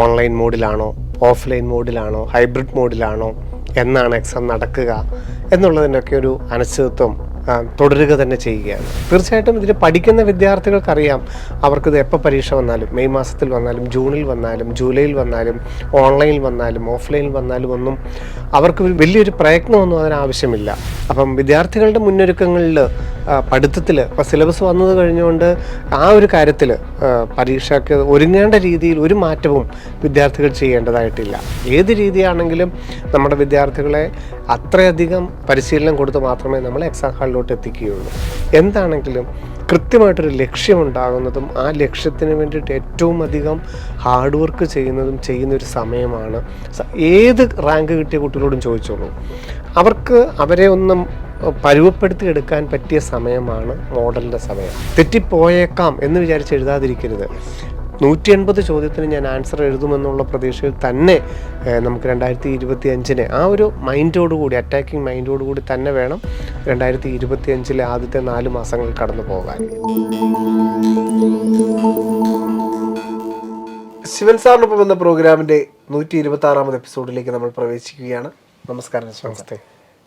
Online മോഡിലാണോ offline മോഡിലാണോ hybrid മോഡിലാണോ എന്നാണ് exam നടക്കുക എന്നുള്ളതിനൊക്കെ ഒരു അനിശ്ചിതത്വം തുടരുക തന്നെ ചെയ്യുകയാണ്. തീർച്ചയായിട്ടും ഇതിൽ പഠിക്കുന്ന വിദ്യാർത്ഥികൾക്കറിയാം അവർക്കിത് എപ്പോൾ പരീക്ഷ വന്നാലും, മെയ് മാസത്തിൽ വന്നാലും ജൂണിൽ വന്നാലും ജൂലൈയിൽ വന്നാലും ഓൺലൈനിൽ വന്നാലും ഓഫ്ലൈനിൽ വന്നാലും ഒന്നും അവർക്ക് വലിയൊരു പ്രയത്നമൊന്നും അതിനാവശ്യമില്ല. അപ്പം വിദ്യാർത്ഥികളുടെ മുന്നൊരുക്കങ്ങളിൽ പഠിത്തത്തിൽ ഇപ്പോൾ സിലബസ് വന്നത് കഴിഞ്ഞുകൊണ്ട് ആ ഒരു കാര്യത്തിൽ പരീക്ഷയ്ക്ക് ഒരുങ്ങേണ്ട രീതിയിൽ ഒരു മാറ്റവും വിദ്യാർത്ഥികൾ ചെയ്യേണ്ടതായിട്ടില്ല. ഏത് രീതിയാണെങ്കിലും നമ്മുടെ വിദ്യാർത്ഥികളെ അത്രയധികം പരിശീലനം കൊടുത്ത് മാത്രമേ നമ്മൾ എക്സാം ഹാളിലോട്ട് എത്തിക്കുകയുള്ളൂ. എന്താണെങ്കിലും കൃത്യമായിട്ടൊരു ലക്ഷ്യമുണ്ടാകുന്നതും ആ ലക്ഷ്യത്തിന് വേണ്ടിയിട്ട് ഏറ്റവും അധികം ഹാർഡ് വർക്ക് ചെയ്യുന്നൊരു സമയമാണ്. ഏത് റാങ്ക് കിട്ടിയ കുട്ടികളോടും ചോദിച്ചോളൂ, അവർക്ക് അവരെ ഒന്നും പരുവപ്പെടുത്തി എടുക്കാൻ പറ്റിയ സമയമാണ് മോഡലിൻ്റെ സമയം. തെറ്റിപ്പോയേക്കാം എന്ന് വിചാരിച്ച് എഴുതാതിരിക്കരുത്. 180 ചോദ്യത്തിന് ഞാൻ ആൻസർ എഴുതുമെന്നുള്ള പ്രതീക്ഷയിൽ തന്നെ നമുക്ക് 2025 ആ ഒരു മൈൻഡോടുകൂടി, അറ്റാക്കിംഗ് മൈൻഡോടുകൂടി തന്നെ വേണം 2025 ആദ്യത്തെ 4 മാസങ്ങൾ കടന്നു പോകാൻ. ശിവൻ സാറിനൊപ്പം എന്ന പ്രോഗ്രാമിൻ്റെ 126ാമത് എപ്പിസോഡിലേക്ക് നമ്മൾ പ്രവേശിക്കുകയാണ്. നമസ്കാരം. നമസ്തേ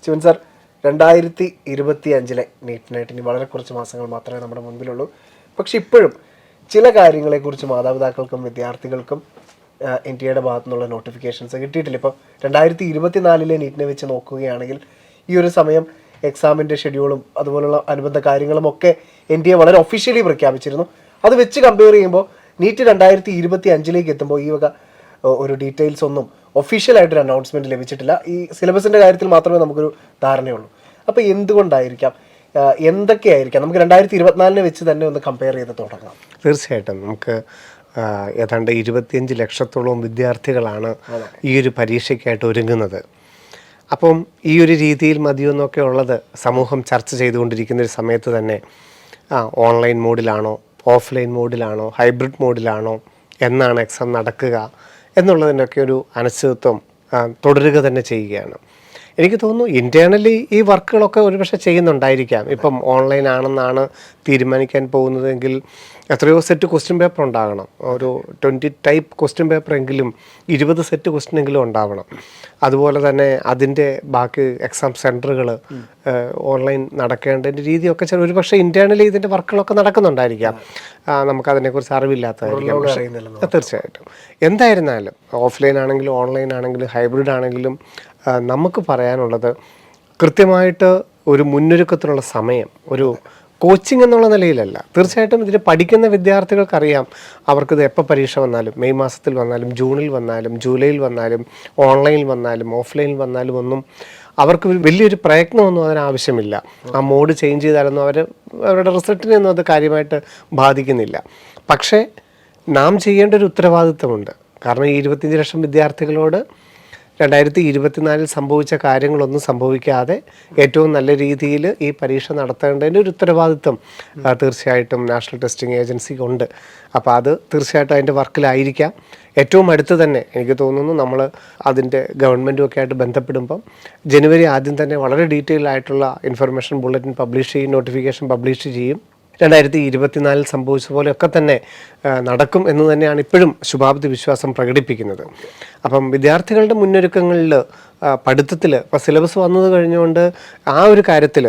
ശിവൻ സാർ. 2025 നീറ്റിനായിട്ട് ഇനി വളരെ കുറച്ച് മാസങ്ങൾ മാത്രമേ നമ്മുടെ മുൻപിലുള്ളൂ. പക്ഷെ ഇപ്പോഴും ചില കാര്യങ്ങളെക്കുറിച്ച് മാതാപിതാക്കൾക്കും വിദ്യാർത്ഥികൾക്കും NTA ഭാഗത്തു നിന്നുള്ള നോട്ടിഫിക്കേഷൻസ് കിട്ടിയിട്ടില്ല. ഇപ്പോൾ 2024 നീറ്റിനെ വെച്ച് നോക്കുകയാണെങ്കിൽ ഈ ഒരു സമയം എക്സാമിൻ്റെ ഷെഡ്യൂളും അതുപോലുള്ള അനുബന്ധ കാര്യങ്ങളും ഒക്കെ NTA വളരെ ഒഫീഷ്യലി പ്രഖ്യാപിച്ചിരുന്നു. അത് വെച്ച് കമ്പയർ ചെയ്യുമ്പോൾ നീറ്റ് 2025 എത്തുമ്പോൾ ഈ വക ഒരു ഡീറ്റെയിൽസ് ഒന്നും ഒഫീഷ്യലായിട്ടൊരു അനൗൺസ്മെൻറ്റ് ലഭിച്ചിട്ടില്ല. ഈ സിലബസിൻ്റെ കാര്യത്തിൽ മാത്രമേ നമുക്കൊരു ധാരണയുള്ളൂ. അപ്പോൾ എന്തുകൊണ്ടായിരിക്കാം, എന്തൊക്കെയായിരിക്കാം? നമുക്ക് 2024 വെച്ച് തന്നെ ഒന്ന് കമ്പയർ ചെയ്ത് തുടങ്ങാം. തീർച്ചയായിട്ടും നമുക്ക് ഏതാണ്ട് 25 ലക്ഷത്തോളം വിദ്യാർത്ഥികളാണ് ഈ ഒരു പരീക്ഷയ്ക്കായിട്ട് ഒരുങ്ങുന്നത്. അപ്പം ഈ ഒരു രീതിയിൽ മതിയെന്നൊക്കെ ഉള്ളത് സമൂഹം ചർച്ച ചെയ്തുകൊണ്ടിരിക്കുന്ന ഒരു സമയത്ത് തന്നെ ഓൺലൈൻ മോഡിലാണോ ഓഫ്ലൈൻ മോഡിലാണോ ഹൈബ്രിഡ് മോഡിലാണോ എന്നാണ് എക്സാം നടക്കുക എന്നുള്ളതിനൊക്കെ ഒരു അനിശ്ചിതത്വം തുടരുക തന്നെ ചെയ്യുകയാണ്. എനിക്ക് തോന്നുന്നു ഇൻറ്റേർണലി ഈ വർക്കുകളൊക്കെ ഒരുപക്ഷെ ചെയ്യുന്നുണ്ടായിരിക്കാം. ഇപ്പം ഓൺലൈൻ ആണെന്നാണ് തീരുമാനിക്കാൻ പോകുന്നതെങ്കിൽ എത്രയോ സെറ്റ് ക്വസ്റ്റ്യൻ പേപ്പർ ഉണ്ടാകണം. ഒരു 20 ടൈപ്പ് ക്വസ്റ്റ്യൻ പേപ്പർ എങ്കിലും 20 സെറ്റ് ക്വസ്റ്റ്യനെങ്കിലും ഉണ്ടാവണം. അതുപോലെ തന്നെ അതിൻ്റെ ബാക്കി എക്സാം സെൻറ്ററുകൾ ഓൺലൈൻ നടക്കേണ്ടതിൻ്റെ രീതിയൊക്കെ ഒരുപക്ഷെ ഇൻറ്റേർണലി ഇതിൻ്റെ വർക്കുകളൊക്കെ നടക്കുന്നുണ്ടായിരിക്കാം. നമുക്കതിനെക്കുറിച്ച് അറിവില്ലാത്തതായിരിക്കാം. പക്ഷേ തീർച്ചയായിട്ടും എന്തായിരുന്നാലും ഓഫ്ലൈൻ ആണെങ്കിലും ഓൺലൈൻ ആണെങ്കിലും ഹൈബ്രിഡ് ആണെങ്കിലും നമുക്ക് പറയാനുള്ളത് കൃത്യമായിട്ട് ഒരു മുന്നൊരുക്കത്തിനുള്ള സമയം, ഒരു കോച്ചിങ് എന്നുള്ള നിലയിലല്ല. തീർച്ചയായിട്ടും ഇതിൽ പഠിക്കുന്ന വിദ്യാർത്ഥികൾക്കറിയാം അവർക്കിത് എപ്പോൾ പരീക്ഷ വന്നാലും, മെയ് മാസത്തിൽ വന്നാലും ജൂണിൽ വന്നാലും ജൂലൈയിൽ വന്നാലും ഓൺലൈനിൽ വന്നാലും ഓഫ്ലൈനിൽ വന്നാലും ഒന്നും അവർക്ക് വലിയൊരു പ്രയത്നമൊന്നും അതിനാവശ്യമില്ല. ആ മോഡ് ചേഞ്ച് ചെയ്താലൊന്നും അവരുടെ റിസൾട്ടിനെയൊന്നും അത് കാര്യമായിട്ട് ബാധിക്കുന്നില്ല. പക്ഷേ നാം ചെയ്യേണ്ട ഒരു ഉത്തരവാദിത്വമുണ്ട്. കാരണം ഈ 25 ലക്ഷം വിദ്യാർത്ഥികളോട് 2024 സംഭവിച്ച കാര്യങ്ങളൊന്നും സംഭവിക്കാതെ ഏറ്റവും നല്ല രീതിയിൽ ഈ പരീക്ഷ നടത്തേണ്ടതിൻ്റെ ഒരു ഉത്തരവാദിത്വം തീർച്ചയായിട്ടും നാഷണൽ ടെസ്റ്റിംഗ് ഏജൻസിക്കുണ്ട്. അപ്പോൾ അത് തീർച്ചയായിട്ടും അതിൻ്റെ വർക്കിലായിരിക്കാം. ഏറ്റവും അടുത്ത് തന്നെ എനിക്ക് തോന്നുന്നു നമ്മൾ അതിൻ്റെ ഗവൺമെൻറ്റും ഒക്കെ ആയിട്ട് ബന്ധപ്പെടുമ്പം ജനുവരി ആദ്യം തന്നെ വളരെ ഡീറ്റെയിൽ ആയിട്ടുള്ള ഇൻഫർമേഷൻ ബുള്ളറ്റിൻ പബ്ലിഷ് ചെയ്യും, നോട്ടിഫിക്കേഷൻ പബ്ലിഷ് ചെയ്യും. 2024 സംഭവിച്ച പോലെയൊക്കെ തന്നെ നടക്കും എന്ന് തന്നെയാണ് ഇപ്പോഴും ശുഭാപ്തി വിശ്വാസം പ്രകടിപ്പിക്കുന്നത്. അപ്പം വിദ്യാർത്ഥികളുടെ മുന്നൊരുക്കങ്ങളിൽ പഠിത്തത്തിൽ ഇപ്പോൾ സിലബസ് വന്നത് കഴിഞ്ഞുകൊണ്ട് ആ ഒരു കാര്യത്തിൽ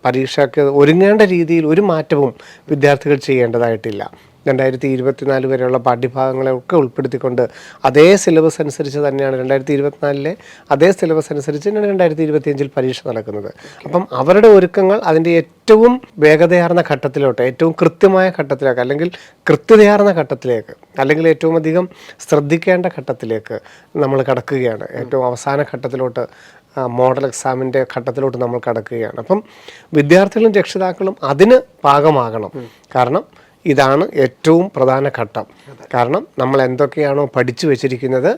പരീക്ഷയ്ക്ക് ഒരുങ്ങേണ്ട രീതിയിൽ ഒരു മാറ്റവും വിദ്യാർത്ഥികൾ ചെയ്യേണ്ടതായിട്ടില്ല. 2024 വരെയുള്ള പാഠ്യഭാഗങ്ങളെയൊക്കെ ഉൾപ്പെടുത്തിക്കൊണ്ട് അതേ സിലബസ് അനുസരിച്ച് തന്നെയാണ് 2024 അതേ സിലബസ് അനുസരിച്ച് 2025 പരീക്ഷ നടക്കുന്നത്. അപ്പം അവരുടെ ഒരുക്കങ്ങൾ അതിൻ്റെ ഏറ്റവും വേഗതയാർന്ന ഘട്ടത്തിലോട്ട്, ഏറ്റവും കൃത്യമായ ഘട്ടത്തിലേക്ക്, അല്ലെങ്കിൽ കൃത്യതയാർന്ന ഘട്ടത്തിലേക്ക്, അല്ലെങ്കിൽ ഏറ്റവും അധികം ശ്രദ്ധിക്കേണ്ട ഘട്ടത്തിലേക്ക് നമ്മൾ കടക്കുകയാണ്. ഏറ്റവും അവസാന ഘട്ടത്തിലോട്ട്, മോഡൽ എക്സാമിൻ്റെ ഘട്ടത്തിലോട്ട് നമ്മൾ കടക്കുകയാണ്. അപ്പം വിദ്യാർത്ഥികളും രക്ഷിതാക്കളും അതിന് പാകമാകണം. കാരണം ഇതാണ് ഏറ്റവും പ്രധാന ഘട്ടം. കാരണം നമ്മൾ എന്തൊക്കെയാണോ പഠിച്ചു വെച്ചിരിക്കുന്നത്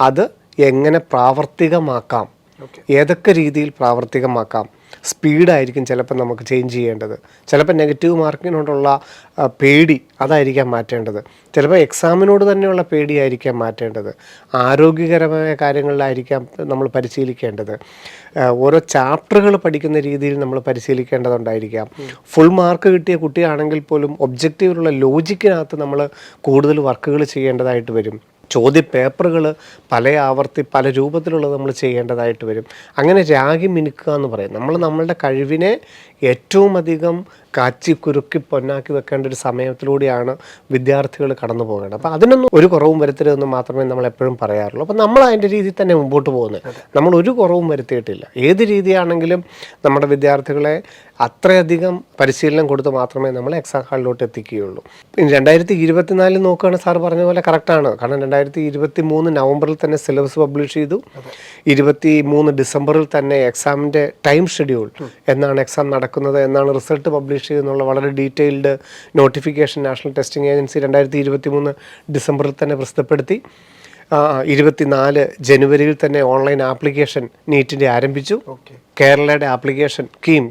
അത് എങ്ങനെ പ്രാവർത്തികമാക്കാം, ഏതൊക്കെ രീതിയിൽ പ്രാവർത്തികമാക്കാം. സ്പീഡായിരിക്കും ചിലപ്പോൾ നമുക്ക് ചേഞ്ച് ചെയ്യേണ്ടത്. ചിലപ്പോൾ നെഗറ്റീവ് മാർക്കിനോടുള്ള പേടി അതായിരിക്കാം മാറ്റേണ്ടത്. ചിലപ്പോൾ എക്സാമിനോട് തന്നെയുള്ള പേടിയായിരിക്കാം മാറ്റേണ്ടത്. ആരോഗ്യകരമായ കാര്യങ്ങളിലായിരിക്കാം നമ്മൾ പരിശീലിക്കേണ്ടത്. ഓരോ ചാപ്റ്ററുകൾ പഠിക്കുന്ന രീതിയിൽ നമ്മൾ പരിശീലിക്കേണ്ടതുണ്ടായിരിക്കാം. ഫുൾ മാർക്ക് കിട്ടിയ കുട്ടിയാണെങ്കിൽ പോലും ഒബ്ജക്റ്റീവിലുള്ള ലോജിക്കിനകത്ത് നമ്മൾ കൂടുതൽ വർക്കുകൾ ചെയ്യേണ്ടതായിട്ട് വരും. ചോദ്യപേപ്പറുകൾ പല ആവർത്തി പല രൂപത്തിലുള്ളത് നമ്മൾ ചെയ്യേണ്ടതായിട്ട് വരും. അങ്ങനെ രാഗി മിനുക്കുക എന്ന് പറയും. നമ്മളുടെ കഴിവിനെ ഏറ്റവും അധികം കാച്ചി കുറുക്കി പൊന്നാക്കി വെക്കേണ്ട ഒരു സമയത്തിലൂടെയാണ് വിദ്യാർത്ഥികൾ കടന്നു പോകേണ്ടത്. അപ്പോൾ അതിനൊന്നും ഒരു കുറവും വരുത്തരുതെന്ന് മാത്രമേ നമ്മൾ എപ്പോഴും പറയാറുള്ളൂ. അപ്പോൾ നമ്മൾ അതിൻ്റെ രീതിയിൽ തന്നെ മുമ്പോട്ട് പോകുന്നത്. നമ്മൾ ഒരു കുറവും വരുത്തിയിട്ടില്ല. ഏത് രീതിയാണെങ്കിലും നമ്മുടെ വിദ്യാർത്ഥികളെ അത്രയധികം പരിശീലനം കൊടുത്ത് മാത്രമേ നമ്മൾ എക്സാം ഹാളിലോട്ട് എത്തിക്കുകയുള്ളൂ. 2024 നോക്കുകയാണെങ്കിൽ സാർ പറഞ്ഞ പോലെ കറക്റ്റാണ്. കാരണം 2023 നവംബറിൽ തന്നെ സിലബസ് പബ്ലിഷ് ചെയ്തു. 23 ഡിസംബറിൽ തന്നെ എക്സാമിൻ്റെ ടൈം ഷെഡ്യൂൾ, എന്നാണ് എക്സാം നടക്കുന്നത്, എന്നാണ് റിസൾട്ട് പബ്ലിഷ് ചെയ്യുന്നുള്ള വളരെ detailed notification national testing agency 2023 ഡിസംബറിൽ തന്നെ പ്രസിദ്ധപ്പെടുത്തി. 24 ജനുവരിയിൽ തന്നെ ഓൺലൈൻ ആപ്ലിക്കേഷൻ നീറ്റിൻ്റെ ആരംഭിച്ചു. കേരളയുടെ ആപ്ലിക്കേഷൻ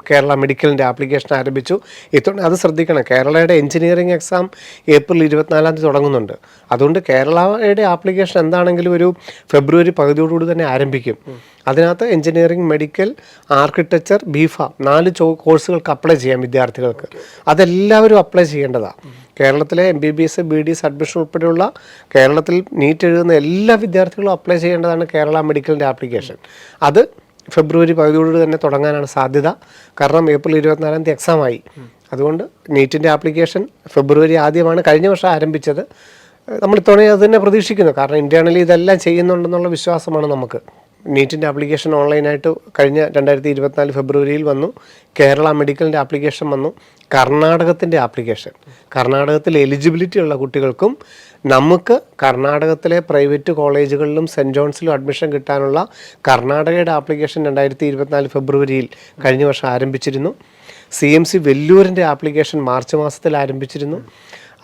കേരള മെഡിക്കലിൻ്റെ ആപ്ലിക്കേഷൻ ആരംഭിച്ചു. ഇത്തവണ അത് ശ്രദ്ധിക്കണം, കേരളയുടെ എഞ്ചിനീയറിംഗ് എക്സാം ഏപ്രിൽ 24 തുടങ്ങുന്നുണ്ട്. അതുകൊണ്ട് കേരളയുടെ ആപ്ലിക്കേഷൻ എന്താണെങ്കിലും ഒരു ഫെബ്രുവരി പകുതിയോടുകൂടി തന്നെ ആരംഭിക്കും. അതിനകത്ത് എഞ്ചിനീയറിംഗ്, മെഡിക്കൽ, ആർക്കിടെക്ചർ, ബിഫാം 4 കോഴ്സുകൾക്ക് അപ്ലൈ ചെയ്യാം വിദ്യാർത്ഥികൾക്ക്. അതെല്ലാവരും അപ്ലൈ ചെയ്യേണ്ടതാണ്. കേരളത്തിലെ MBBS, BDS അഡ്മിഷൻ ഉൾപ്പെടെയുള്ള കേരളത്തിൽ നീറ്റ് എഴുതുന്ന എല്ലാ വിദ്യാർത്ഥികളും അപ്ലൈ ചെയ്യേണ്ടതാണ് കേരള മെഡിക്കലിൻ്റെ ആപ്ലിക്കേഷൻ. അത് ഫെബ്രുവരി പകുതിയോട് തന്നെ തുടങ്ങാനാണ് സാധ്യത. കാരണം ഏപ്രിൽ 24 എക്സാമായി. അതുകൊണ്ട് നീറ്റിൻ്റെ ആപ്ലിക്കേഷൻ ഫെബ്രുവരി ആദ്യമാണ് കഴിഞ്ഞ വർഷം ആരംഭിച്ചത്. നമ്മൾ ഇത്തവണ അത് തന്നെ പ്രതീക്ഷിക്കുന്നു. കാരണം ഇൻറ്റേർണലി ഇതെല്ലാം ചെയ്യുന്നുണ്ടെന്നുള്ള വിശ്വാസമാണ് നമുക്ക്. നീറ്റിൻ്റെ ആപ്ലിക്കേഷൻ ഓൺലൈനായിട്ട് കഴിഞ്ഞ 2024 ഫെബ്രുവരിയിൽ വന്നു. കേരള മെഡിക്കലിൻ്റെ ആപ്ലിക്കേഷൻ വന്നു. കർണാടകത്തിൻ്റെ ആപ്ലിക്കേഷൻ, കർണാടകത്തിൽ എലിജിബിലിറ്റി ഉള്ള കുട്ടികൾക്കും നമുക്ക് കർണാടകത്തിലെ പ്രൈവറ്റ് കോളേജുകളിലും സെൻറ്റ് ജോൺസിലും അഡ്മിഷൻ കിട്ടാനുള്ള കർണാടകയുടെ ആപ്ലിക്കേഷൻ 2024 ഫെബ്രുവരിയിൽ കഴിഞ്ഞ വർഷം ആരംഭിച്ചിരുന്നു. CMC വെല്ലൂരിൻ്റെ ആപ്ലിക്കേഷൻ മാർച്ച് മാസത്തിൽ ആരംഭിച്ചിരുന്നു.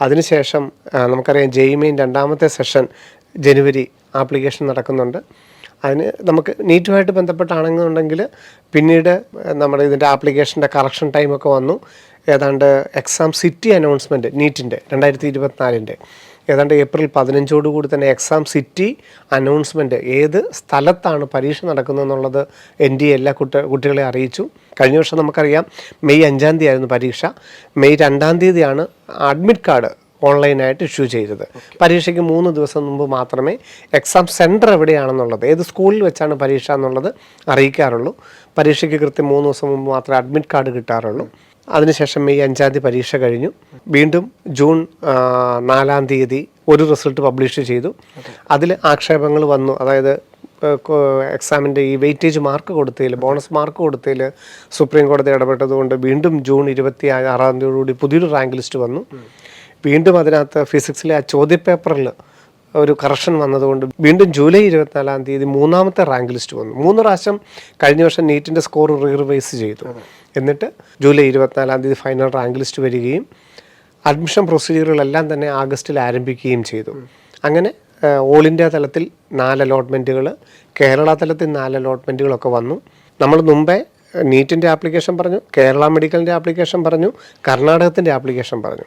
അതിനുശേഷം നമുക്കറിയാം JEE രണ്ടാമത്തെ സെഷൻ ജനുവരി ആപ്ലിക്കേഷൻ നടക്കുന്നുണ്ട്. അതിന് നമുക്ക് നീറ്റുമായിട്ട് ബന്ധപ്പെട്ടാണെന്നുണ്ടെങ്കിൽ പിന്നീട് നമ്മുടെ ഇതിൻ്റെ ആപ്ലിക്കേഷൻ്റെ കറക്ഷൻ ടൈമൊക്കെ വന്നു. ഏതാണ്ട് എക്സാം സിറ്റി അനൗൺസ്മെൻറ്റ് നീറ്റിൻ്റെ 2024 ഏതാണ്ട് ഏപ്രിൽ 15 തന്നെ എക്സാം സിറ്റി അനൗൺസ്മെൻറ്റ് ഏത് സ്ഥലത്താണ് പരീക്ഷ നടക്കുന്നതെന്നുള്ളത് NDA എല്ലാ കുട്ടികളെ അറിയിച്ചു. കഴിഞ്ഞ വർഷം നമുക്കറിയാം മെയ് 5 ആയിരുന്നു പരീക്ഷ. മെയ് 2 അഡ്മിറ്റ് കാർഡ് ഓൺലൈനായിട്ട് ഇഷ്യൂ ചെയ്തത്. പരീക്ഷയ്ക്ക് 3 ദിവസം മുമ്പ് മാത്രമേ എക്സാം സെൻറ്റർ എവിടെയാണെന്നുള്ളത്, ഏത് സ്കൂളിൽ വെച്ചാണ് പരീക്ഷ എന്നുള്ളത് അറിയിക്കാറുള്ളൂ. പരീക്ഷയ്ക്ക് കൃത്യം 3 ദിവസം മുമ്പ് മാത്രമേ അഡ്മിറ്റ് കാർഡ് കിട്ടാറുള്ളൂ. അതിനുശേഷം മെയ് 5 പരീക്ഷ കഴിഞ്ഞു. വീണ്ടും ജൂൺ 4 ഒരു റിസൾട്ട് പബ്ലിഷ് ചെയ്തു. അതിൽ ആക്ഷേപങ്ങൾ വന്നു. അതായത് എക്സാമിൻ്റെ ഈ വെയിറ്റേജ് മാർക്ക് കൊടുത്തതിൽ, ബോണസ് മാർക്ക് കൊടുത്തതിൽ സുപ്രീം കോടതി ഇടപെട്ടതുകൊണ്ട് വീണ്ടും ജൂൺ 26 പുതിയൊരു റാങ്ക് ലിസ്റ്റ് വന്നു. വീണ്ടും അതിനകത്ത് ഫിസിക്സിലെ ആ ചോദ്യപേപ്പറിൽ ഒരു കറക്ഷൻ വന്നതുകൊണ്ട് വീണ്ടും ജൂലൈ 24 മൂന്നാമത്തെ റാങ്ക് ലിസ്റ്റ് വന്നു. 3 പ്രാവശ്യം കഴിഞ്ഞ വർഷം നീറ്റിൻ്റെ സ്കോർ റിവൈസ് ചെയ്തു. എന്നിട്ട് ജൂലൈ 24 ഫൈനൽ റാങ്ക് ലിസ്റ്റ് വരികയും അഡ്മിഷൻ പ്രൊസീജിയറുകളെല്ലാം തന്നെ ആഗസ്റ്റിൽ ആരംഭിക്കുകയും ചെയ്തു. അങ്ങനെ ഓൾ ഇന്ത്യ തലത്തിൽ 4 അലോട്ട്മെൻറ്റുകൾ, കേരള തലത്തിൽ 4 അലോട്ട്മെൻറ്റുകളൊക്കെ വന്നു. നമ്മൾ മുമ്പേ നീറ്റിൻ്റെ ആപ്ലിക്കേഷൻ പറഞ്ഞു, കേരള മെഡിക്കലിൻ്റെ ആപ്ലിക്കേഷൻ പറഞ്ഞു, കർണാടകത്തിൻ്റെ ആപ്ലിക്കേഷൻ പറഞ്ഞു.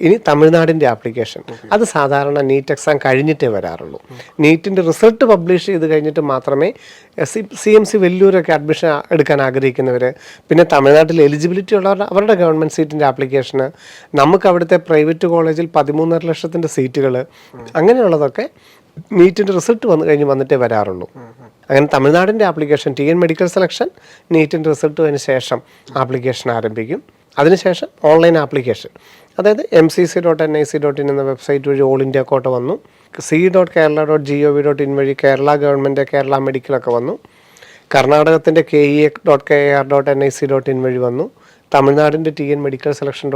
ഇനി തമിഴ്നാടിൻ്റെ ആപ്ലിക്കേഷൻ. അത് സാധാരണ നീറ്റ് എക്സാം കഴിഞ്ഞിട്ടേ വരാറുള്ളൂ. നീറ്റിൻ്റെ റിസൾട്ട് പബ്ലിഷ് ചെയ്ത് കഴിഞ്ഞിട്ട് മാത്രമേ CMC വെല്ലൂരൊക്കെ അഡ്മിഷൻ എടുക്കാൻ ആഗ്രഹിക്കുന്നവർ, പിന്നെ തമിഴ്നാട്ടിൽ എലിജിബിലിറ്റി ഉള്ളവർ അവരുടെ ഗവൺമെൻറ് സീറ്റിൻ്റെ ആപ്ലിക്കേഷന്, നമുക്ക് അവിടുത്തെ പ്രൈവറ്റ് കോളേജിൽ 13.5 ലക്ഷത്തിൻ്റെ സീറ്റുകൾ, അങ്ങനെയുള്ളതൊക്കെ നീറ്റിൻ്റെ റിസൾട്ട് വന്നിട്ടേ വരാറുള്ളൂ. അങ്ങനെ തമിഴ്നാടിൻ്റെ ആപ്ലിക്കേഷൻ TN മെഡിക്കൽ സെലക്ഷൻ നീറ്റിൻ്റെ റിസൾട്ട് അതിന് ശേഷം ആപ്ലിക്കേഷൻ ആരംഭിക്കും. അതിനുശേഷം ഓൺലൈൻ ആപ്ലിക്കേഷൻ, അതായത് mcc.nic.in എന്ന വെബ്സൈറ്റ് വഴി ഓൾ ഇന്ത്യ കോട്ട വന്നു. c.kerala.gov.in വഴി കേരള ഗവൺമെൻറ് കേരള മെഡിക്കലൊക്കെ വന്നു. കർണാടകത്തിൻ്റെ KEA.KAR.nic.in വഴി വന്നു. തമിഴ്നാടിൻ്റെ TN മെഡിക്കൽ സെലക്ഷൻ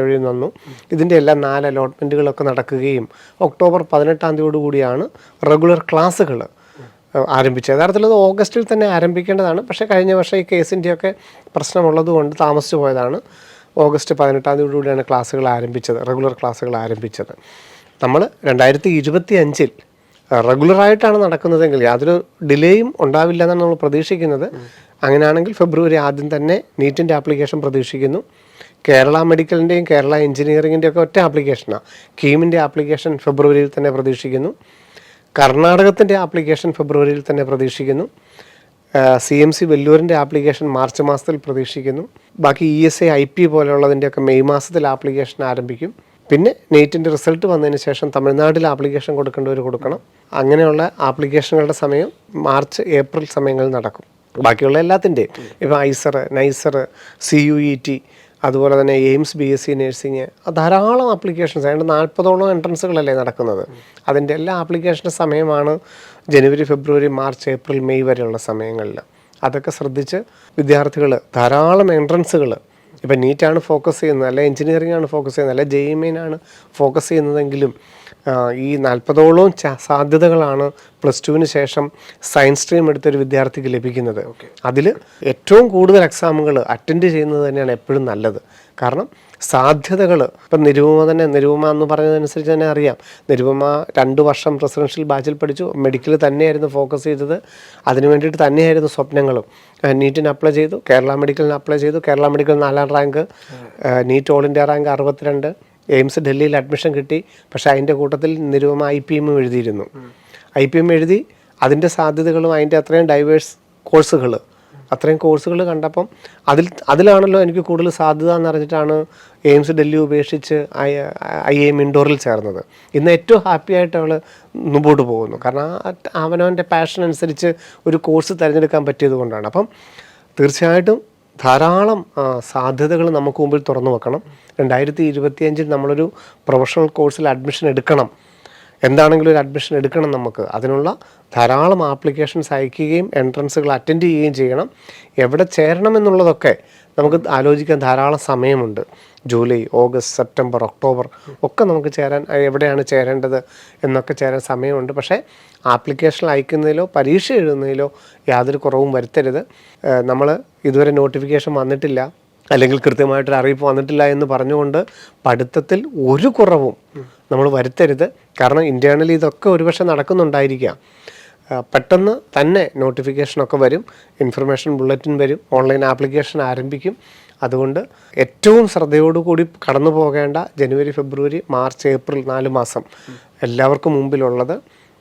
വഴി വന്നു. ഇതിൻ്റെ എല്ലാം 4 അലോട്ട്മെൻറ്റുകളൊക്കെ നടക്കുകയും ഒക്ടോബർ 18 റെഗുലർ ക്ലാസ്സുകൾ ആരംഭിച്ചത്. യഥാർത്ഥത്തിൽ അത് ഓഗസ്റ്റിൽ തന്നെ ആരംഭിക്കേണ്ടതാണ്. പക്ഷേ കഴിഞ്ഞ വർഷം ഈ കേസിൻ്റെയൊക്കെ പ്രശ്നമുള്ളതുകൊണ്ട് താമസിച്ചു പോയതാണ്. ഓഗസ്റ്റ് 18 ക്ലാസ്സുകൾ ആരംഭിച്ചത്, റെഗുലർ ക്ലാസ്സുകൾ ആരംഭിച്ചത്. നമ്മൾ 2025 റെഗുലറായിട്ടാണ് നടക്കുന്നതെങ്കിൽ യാതൊരു ഡിലേയും ഉണ്ടാവില്ല എന്നാണ് നമ്മൾ പ്രതീക്ഷിക്കുന്നത്. അങ്ങനെയാണെങ്കിൽ ഫെബ്രുവരി ആദ്യം തന്നെ നീറ്റിൻ്റെ ആപ്ലിക്കേഷൻ പ്രതീക്ഷിക്കുന്നു. കേരള മെഡിക്കലിൻ്റെയും കേരള എഞ്ചിനീയറിങ്ങിൻ്റെയൊക്കെ ഒറ്റ ആപ്ലിക്കേഷനാണ്. കീമിൻ്റെ ആപ്ലിക്കേഷൻ ഫെബ്രുവരിയിൽ തന്നെ പ്രതീക്ഷിക്കുന്നു. കർണാടകത്തിൻ്റെ ആപ്ലിക്കേഷൻ ഫെബ്രുവരിയിൽ തന്നെ പ്രതീക്ഷിക്കുന്നു. CMC വെല്ലൂരിൻ്റെ ആപ്ലിക്കേഷൻ മാർച്ച് മാസത്തിൽ പ്രതീക്ഷിക്കുന്നു. ബാക്കി ESA IP പോലെയുള്ളതിൻ്റെയൊക്കെ മെയ് മാസത്തിൽ ആപ്ലിക്കേഷൻ ആരംഭിക്കും. പിന്നെ നീറ്റിൻ്റെ റിസൾട്ട് വന്നതിന് ശേഷം തമിഴ്നാട്ടിൽ ആപ്ലിക്കേഷൻ കൊടുക്കേണ്ടവർ കൊടുക്കണം. അങ്ങനെയുള്ള ആപ്ലിക്കേഷനുകളുടെ സമയം മാർച്ച് ഏപ്രിൽ സമയങ്ങളിൽ നടക്കും. ബാക്കിയുള്ള എല്ലാത്തിൻ്റെയും ഇപ്പോൾ ഐസർ, നൈസർ, CUET, അതുപോലെ തന്നെ എയിംസ് BSc നഴ്സിംഗ്, ധാരാളം ആപ്ലിക്കേഷൻസ്, അതിൻ്റെ 40ഓളം എൻട്രൻസുകളല്ലേ നടക്കുന്നത്. അതിൻ്റെ എല്ലാ ആപ്ലിക്കേഷൻ്റെ സമയമാണ് ജനുവരി, ഫെബ്രുവരി, മാർച്ച്, ഏപ്രിൽ, മെയ് വരെയുള്ള സമയങ്ങളിൽ. അതൊക്കെ ശ്രദ്ധിച്ച് വിദ്യാർത്ഥികൾ ധാരാളം എൻട്രൻസുകൾ, ഇപ്പം നീറ്റാണ് ഫോക്കസ് ചെയ്യുന്നത്, അല്ലെ എഞ്ചിനീയറിംഗ് ആണ് ഫോക്കസ് ചെയ്യുന്നത്, അല്ലെ JEE Main ആണ് ഫോക്കസ് ചെയ്യുന്നതെങ്കിലും ഈ 40ഓളം സാധ്യതകളാണ് +2 ശേഷം സയൻസ് സ്ട്രീം എടുത്തൊരു വിദ്യാർത്ഥിക്ക് ലഭിക്കുന്നത്. അതിൽ ഏറ്റവും കൂടുതൽ എക്സാമുകൾ അറ്റൻഡ് ചെയ്യുന്നത് തന്നെയാണ് എപ്പോഴും നല്ലത്. കാരണം സാധ്യതകൾ ഇപ്പം നിരുപമ എന്ന് പറഞ്ഞതനുസരിച്ച് തന്നെ അറിയാം. നിരുപമ 2 വർഷം റെസിഡൻഷ്യൽ ബാച്ചിൽ പഠിച്ചു, മെഡിക്കൽ തന്നെയായിരുന്നു ഫോക്കസ് ചെയ്തത്, അതിന് വേണ്ടിയിട്ട് തന്നെയായിരുന്നു സ്വപ്നങ്ങളും. നീറ്റിന് അപ്ലൈ ചെയ്തു, കേരള മെഡിക്കലിന് അപ്ലൈ ചെയ്തു, കേരള മെഡിക്കൽ 4ാം rank, NEET all India rank 62, AIIMS ഡൽഹിയിൽ അഡ്മിഷൻ കിട്ടി. പക്ഷേ അതിൻ്റെ കൂട്ടത്തിൽ നിരുപമ IPM എഴുതിയിരുന്നു. IPM എഴുതി അതിൻ്റെ സാധ്യതകളും അതിൻ്റെ അത്രയും ഡൈവേഴ്സ് കോഴ്സുകൾ, അത്രയും കോഴ്സുകൾ കണ്ടപ്പം അതിലാണല്ലോ എനിക്ക് കൂടുതൽ സാധ്യത എന്നറിഞ്ഞിട്ടാണ് എയിംസ് ഡൽഹി ഉപേക്ഷിച്ച് IIM ഇൻഡോറിൽ ചേർന്നത്. ഇന്ന് ഏറ്റവും ഹാപ്പി ആയിട്ട് അവൾ മുമ്പോട്ട് പോകുന്നു. കാരണം അവനവൻ്റെ പാഷൻ അനുസരിച്ച് ഒരു കോഴ്സ് തിരഞ്ഞെടുക്കാൻ പറ്റിയത് കൊണ്ടാണ്. അപ്പം തീർച്ചയായിട്ടും ധാരാളം സാധ്യതകൾ നമുക്ക് മുമ്പിൽ തുറന്നു വെക്കണം. 2025 നമ്മളൊരു പ്രൊഫഷണൽ കോഴ്സിൽ അഡ്മിഷൻ എടുക്കണം, എന്താണെങ്കിലും ഒരു അഡ്മിഷൻ എടുക്കണം. നമുക്ക് അതിനുള്ള ധാരാളം ആപ്ലിക്കേഷൻസ് അയക്കുകയും എൻട്രൻസുകൾ അറ്റൻഡ് ചെയ്യുകയും ചെയ്യണം. എവിടെ ചേരണം എന്നുള്ളതൊക്കെ നമുക്ക് ആലോചിക്കാൻ ധാരാളം സമയമുണ്ട്. ജൂലൈ, ഓഗസ്റ്റ്, സെപ്റ്റംബർ, ഒക്ടോബർ ഒക്കെ നമുക്ക് ചേരാൻ, എവിടെയാണ് ചേരേണ്ടത് എന്നൊക്കെ ചേരാൻ സമയമുണ്ട്. പക്ഷേ ആപ്ലിക്കേഷൻ അയക്കുന്നതിലോ പരീക്ഷ എഴുതുന്നതിലോ യാതൊരു കുറവും വരുത്തരുത്. നമ്മൾ ഇതുവരെ നോട്ടിഫിക്കേഷൻ വന്നിട്ടില്ല, അല്ലെങ്കിൽ കൃത്യമായിട്ടൊരു അറിയിപ്പ് വന്നിട്ടില്ല എന്ന് പറഞ്ഞുകൊണ്ട് പഠിത്തത്തിൽ ഒരു കുറവും നമ്മൾ വരുത്തരുത്. കാരണം ഇൻറ്റേർണലി ഇതൊക്കെ ഒരുപക്ഷെ നടക്കുന്നുണ്ടായിരിക്കാം. പെട്ടെന്ന് തന്നെ നോട്ടിഫിക്കേഷനൊക്കെ വരും, ഇൻഫർമേഷൻ ബുള്ളറ്റിൻ വരും, ഓൺലൈൻ ആപ്ലിക്കേഷൻ ആരംഭിക്കും. അതുകൊണ്ട് ഏറ്റവും ശ്രദ്ധയോടുകൂടി കടന്നു പോകേണ്ട ജനുവരി, ഫെബ്രുവരി, മാർച്ച്, ഏപ്രിൽ 4 മാസം എല്ലാവർക്കും മുമ്പിലുള്ളത്.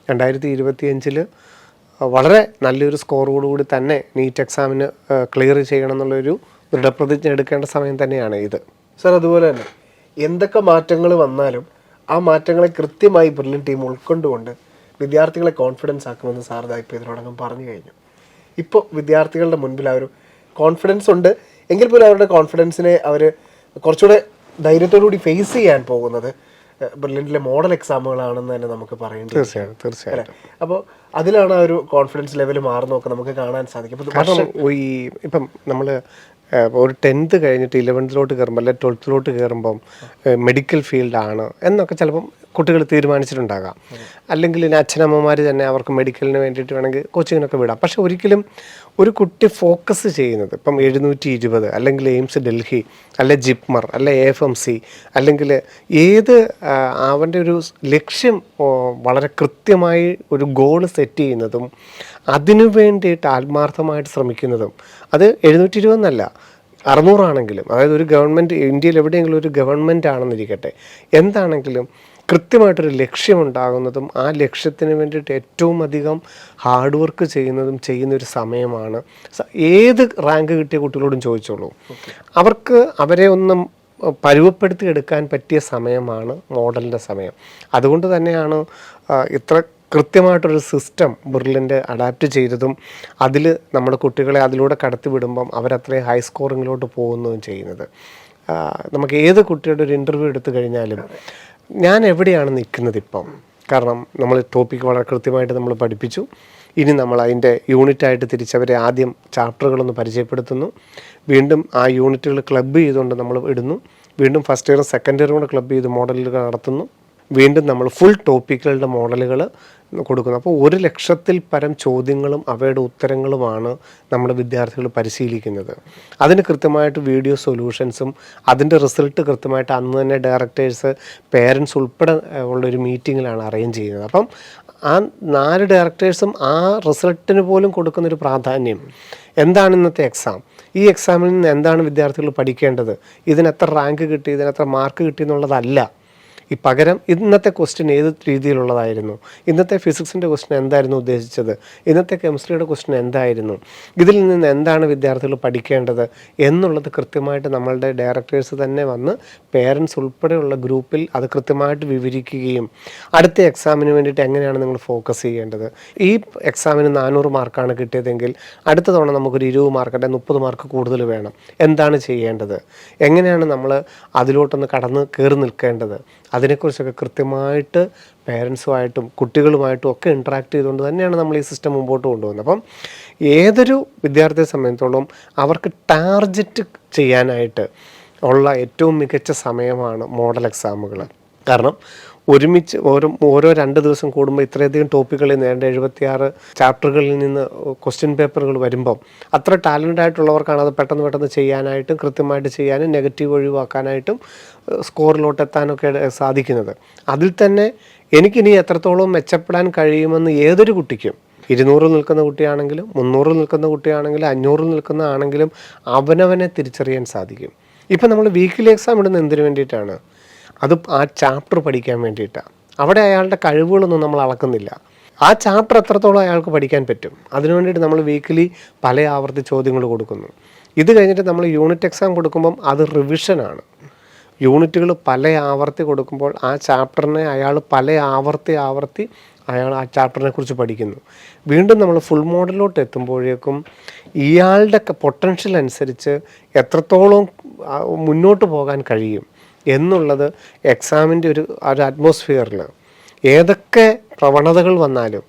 2025 വളരെ നല്ലൊരു സ്കോറോടുകൂടി തന്നെ നീറ്റ് എക്സാമിന് ക്ലിയർ ചെയ്യണം എന്നുള്ളൊരു ദൃഢപ്രതിജ്ഞ എടുക്കേണ്ട സമയം തന്നെയാണ് ഇത്. സാർ, അതുപോലെ തന്നെ എന്തൊക്കെ മാറ്റങ്ങൾ വന്നാലും ആ മാറ്റങ്ങളെ കൃത്യമായി ബ്രില്യൻ ടീം ഉൾക്കൊണ്ടുകൊണ്ട് വിദ്യാർത്ഥികളെ കോൺഫിഡൻസ് ആക്കുമെന്ന് സാർ ഇപ്പോൾ ഇതിനോടകം പറഞ്ഞു കഴിഞ്ഞു. ഇപ്പോൾ വിദ്യാർത്ഥികളുടെ മുൻപിൽ ആ ഒരു കോൺഫിഡൻസ് ഉണ്ട് എങ്കിൽ പോലും അവരുടെ കോൺഫിഡൻസിനെ അവർ കുറച്ചുകൂടെ ധൈര്യത്തോടുകൂടി ഫേസ് ചെയ്യാൻ പോകുന്നത് ബ്രില്യൻറ്റിലെ മോഡൽ എക്സാമുകളാണെന്ന് തന്നെ നമുക്ക് പറയേണ്ടി. തീർച്ചയായിട്ടും. അപ്പോൾ അതിലാണ് ആ ഒരു കോൺഫിഡൻസ് ലെവൽ മാറുന്നതൊക്കെ നമുക്ക് കാണാൻ സാധിക്കും. കാരണം ഇപ്പം നമ്മൾ ഒരു 10th കഴിഞ്ഞിട്ട് 11th കയറുമ്പോൾ അല്ലെങ്കിൽ 12th കയറുമ്പം മെഡിക്കൽ ഫീൽഡാണ് എന്നൊക്കെ ചിലപ്പം കുട്ടികൾ തീരുമാനിച്ചിട്ടുണ്ടാകാം. അല്ലെങ്കിൽ ഇനി അച്ഛനമ്മമാർ തന്നെ അവർക്ക് മെഡിക്കലിന് വേണ്ടിയിട്ട് വേണമെങ്കിൽ കോച്ചിങ്ങിനൊക്കെ വിടാം. പക്ഷെ ഒരിക്കലും ഒരു കുട്ടി ഫോക്കസ് ചെയ്യുന്നത് ഇപ്പം 720 അല്ലെങ്കിൽ എയിംസ് ഡൽഹി, അല്ലെ ജിപ്മർ, അല്ലെ AFMC, അല്ലെങ്കിൽ ഏത് അവൻ്റെ ഒരു ലക്ഷ്യം വളരെ കൃത്യമായി ഒരു ഗോൾ സെറ്റ് ചെയ്യുന്നതും അതിനു വേണ്ടിയിട്ട് ആത്മാർത്ഥമായിട്ട് ശ്രമിക്കുന്നതും അത് 720 എന്നല്ല 600 ആണെങ്കിലും, അതായത് ഒരു ഗവൺമെൻറ് ഇന്ത്യയിൽ എവിടെയെങ്കിലും ഒരു ഗവൺമെൻറ് ആണെന്നിരിക്കട്ടെ, എന്താണെങ്കിലും കൃത്യമായിട്ടൊരു ലക്ഷ്യമുണ്ടാകുന്നതും ആ ലക്ഷ്യത്തിന് വേണ്ടിയിട്ട് ഏറ്റവും അധികം ഹാർഡ് വർക്ക് ചെയ്യുന്നൊരു സമയമാണ്. ഏത് റാങ്ക് കിട്ടിയ കുട്ടികളോടും ചോദിച്ചോളൂ, അവർക്ക് അവരെ ഒന്നും പരുവപ്പെടുത്തി എടുക്കാൻ പറ്റിയ സമയമാണ് മോഡലിൻ്റെ സമയം. അതുകൊണ്ട് തന്നെയാണ് ഇത്ര കൃത്യമായിട്ടൊരു സിസ്റ്റം ബ്രില്യൻ്റ് അഡാപ്റ്റ് ചെയ്തതും അതിൽ നമ്മുടെ കുട്ടികളെ അതിലൂടെ കടത്തിവിടുമ്പം അവരത്രയും ഹൈ സ്കോറിങ്ങിലോട്ട് പോകുന്നതും ചെയ്യുന്നത്. നമുക്ക് ഏത് കുട്ടിയുടെ ഒരു ഇൻ്റർവ്യൂ എടുത്തു കഴിഞ്ഞാലും ഞാൻ എവിടെയാണ് നിൽക്കുന്നത് ഇപ്പം, കാരണം നമ്മൾ ടോപ്പിക്ക് വളരെ കൃത്യമായിട്ട് നമ്മൾ പഠിപ്പിച്ചു. ഇനി നമ്മൾ അതിൻ്റെ യൂണിറ്റായിട്ട് തിരിച്ചവരെ ആദ്യം ചാപ്റ്ററുകളൊന്ന് പരിചയപ്പെടുത്തുന്നു, വീണ്ടും ആ യൂണിറ്റുകൾ ക്ലബ്ബ് ചെയ്തുകൊണ്ട് നമ്മൾ ഇടുന്നു, വീണ്ടും ഫസ്റ്റ് ഇയറും സെക്കൻഡ് ഇയറും കൂടെ ക്ലബ്ബ് ചെയ്ത് മോഡലുകൾ നടത്തുന്നു, വീണ്ടും നമ്മൾ ഫുൾ ടോപ്പിക്കുകളുടെ മോഡലുകൾ കൊടുക്കുന്നു. അപ്പോൾ 1 ലക്ഷത്തിൽ പരം ചോദ്യങ്ങളും അവയുടെ ഉത്തരങ്ങളുമാണ് നമ്മുടെ വിദ്യാർത്ഥികൾ പരിശീലിക്കുന്നത്. അതിന് കൃത്യമായിട്ട് വീഡിയോ സൊല്യൂഷൻസും അതിൻ്റെ റിസൾട്ട് കൃത്യമായിട്ട് അന്ന് തന്നെ ഡയറക്ടേഴ്സ്, പേരൻസ് ഉൾപ്പെടെ ഉള്ളൊരു മീറ്റിങ്ങിലാണ് അറേഞ്ച് ചെയ്യുന്നത്. അപ്പം ആ 4 ഡയറക്ടേഴ്സും ആ റിസൾട്ടിന് പോലും കൊടുക്കുന്നൊരു പ്രാധാന്യം, എന്താണ് ഇന്നത്തെ എക്സാം, ഈ എക്സാമിൽ നിന്ന് എന്താണ് വിദ്യാർത്ഥികൾ പഠിക്കേണ്ടത്, ഇതിനെത്ര റാങ്ക് കിട്ടി, ഇതിനെത്ര മാർക്ക് കിട്ടി എന്നുള്ളതല്ല, ഈ പകരം ഇന്നത്തെ ക്വസ്റ്റ്യൻ ഏത് രീതിയിലുള്ളതായിരുന്നു, ഇന്നത്തെ ഫിസിക്സിൻ്റെ ക്വസ്റ്റ്യൻ എന്തായിരുന്നു ഉദ്ദേശിച്ചത്, ഇന്നത്തെ കെമിസ്ട്രിയുടെ ക്വസ്റ്റ്യൻ എന്തായിരുന്നു, ഇതിൽ നിന്ന് എന്താണ് വിദ്യാർത്ഥികൾ പഠിക്കേണ്ടത് എന്നുള്ളത് കൃത്യമായിട്ട് നമ്മളുടെ ഡയറക്ടേഴ്സ് തന്നെ വന്ന് പേരൻസ് ഉൾപ്പെടെയുള്ള ഗ്രൂപ്പിൽ അത് കൃത്യമായിട്ട് വിവരിക്കുകയും അടുത്ത എക്സാമിന് വേണ്ടിയിട്ട് എങ്ങനെയാണ് നിങ്ങൾ ഫോക്കസ് ചെയ്യേണ്ടത്, ഈ എക്സാമിന് 400 മാർക്കാണ് കിട്ടിയതെങ്കിൽ അടുത്ത തവണ നമുക്കൊരു 20 മാർക്ക് 30 മാർക്ക് കൂടുതൽ വേണം, എന്താണ് ചെയ്യേണ്ടത്, എങ്ങനെയാണ് നമ്മൾ അതിലോട്ടൊന്ന് കയറി നിൽക്കേണ്ടത്, അതിനെക്കുറിച്ചൊക്കെ കൃത്യമായിട്ട് പേരൻസുമായിട്ടും കുട്ടികളുമായിട്ടും ഒക്കെ ഇൻട്രാക്ട് ചെയ്തുകൊണ്ട് തന്നെയാണ് നമ്മൾ ഈ സിസ്റ്റം മുമ്പോട്ട് കൊണ്ടുപോകുന്നത്. അപ്പം ഏതൊരു വിദ്യാർത്ഥിയെ സംബന്ധിച്ചിടത്തോളം അവർക്ക് ടാർഗറ്റ് ചെയ്യാനായിട്ട് ഉള്ള ഏറ്റവും മികച്ച സമയമാണ് മോഡൽ എക്സാമുകൾ. കാരണം ഒരുമിച്ച് ഓരോ 2 ദിവസം കൂടുമ്പോൾ ഇത്രയധികം ടോപ്പിക്കുകളിൽ നേടേണ്ട 76 ചാപ്റ്ററുകളിൽ നിന്ന് ക്വസ്റ്റ്യൻ പേപ്പറുകൾ വരുമ്പം അത്ര ടാലൻ്റ് ആയിട്ടുള്ളവർക്കാണ് അത് പെട്ടെന്ന് ചെയ്യാനായിട്ടും കൃത്യമായിട്ട് ചെയ്യാനും നെഗറ്റീവ് ഒഴിവാക്കാനായിട്ടും സ്കോറിലോട്ട് എത്താനൊക്കെ സാധിക്കുന്നത്. അതിൽ തന്നെ എനിക്കിനി എത്രത്തോളം മെച്ചപ്പെടാൻ കഴിയുമെന്ന് ഏതൊരു കുട്ടിക്കും 200 നിൽക്കുന്ന കുട്ടിയാണെങ്കിലും 300 നിൽക്കുന്ന കുട്ടിയാണെങ്കിലും 500 നിൽക്കുന്ന ആണെങ്കിലും അവനവനെ തിരിച്ചറിയാൻ സാധിക്കും. ഇപ്പം നമ്മൾ വീക്കിലി എക്സാം ഇടുന്നത് എന്തിനു വേണ്ടിയിട്ടാണ്? അത് ആ ചാപ്റ്റർ പഠിക്കാൻ വേണ്ടിയിട്ടാണ്. അവിടെ അയാളുടെ കഴിവുകളൊന്നും നമ്മൾ അളക്കുന്നില്ല. ആ ചാപ്റ്റർ എത്രത്തോളം അയാൾക്ക് പഠിക്കാൻ പറ്റും അതിനു വേണ്ടിയിട്ട് നമ്മൾ വീക്കിലി പല ആവർത്തി ചോദ്യങ്ങൾ കൊടുക്കുന്നു. ഇത് കഴിഞ്ഞിട്ട് നമ്മൾ യൂണിറ്റ് എക്സാം കൊടുക്കുമ്പം അത് റിവിഷനാണ്. യൂണിറ്റുകൾ പല ആവർത്തി കൊടുക്കുമ്പോൾ ആ ചാപ്റ്ററിനെ അയാൾ പല ആവർത്തി അയാൾ ആ ചാപ്റ്ററിനെ കുറിച്ച് പഠിക്കുന്നു. വീണ്ടും നമ്മൾ ഫുൾ മോഡലിലോട്ട് എത്തുമ്പോഴേക്കും ഇയാളുടെ പൊട്ടൻഷ്യൽ അനുസരിച്ച് എത്രത്തോളം മുന്നോട്ട് പോകാൻ കഴിയും എന്നുള്ളത് എക്സാമിൻ്റെ ഒരു അറ്റ്മോസ്ഫിയറിൽ ഏതൊക്കെ പ്രവണതകൾ വന്നാലും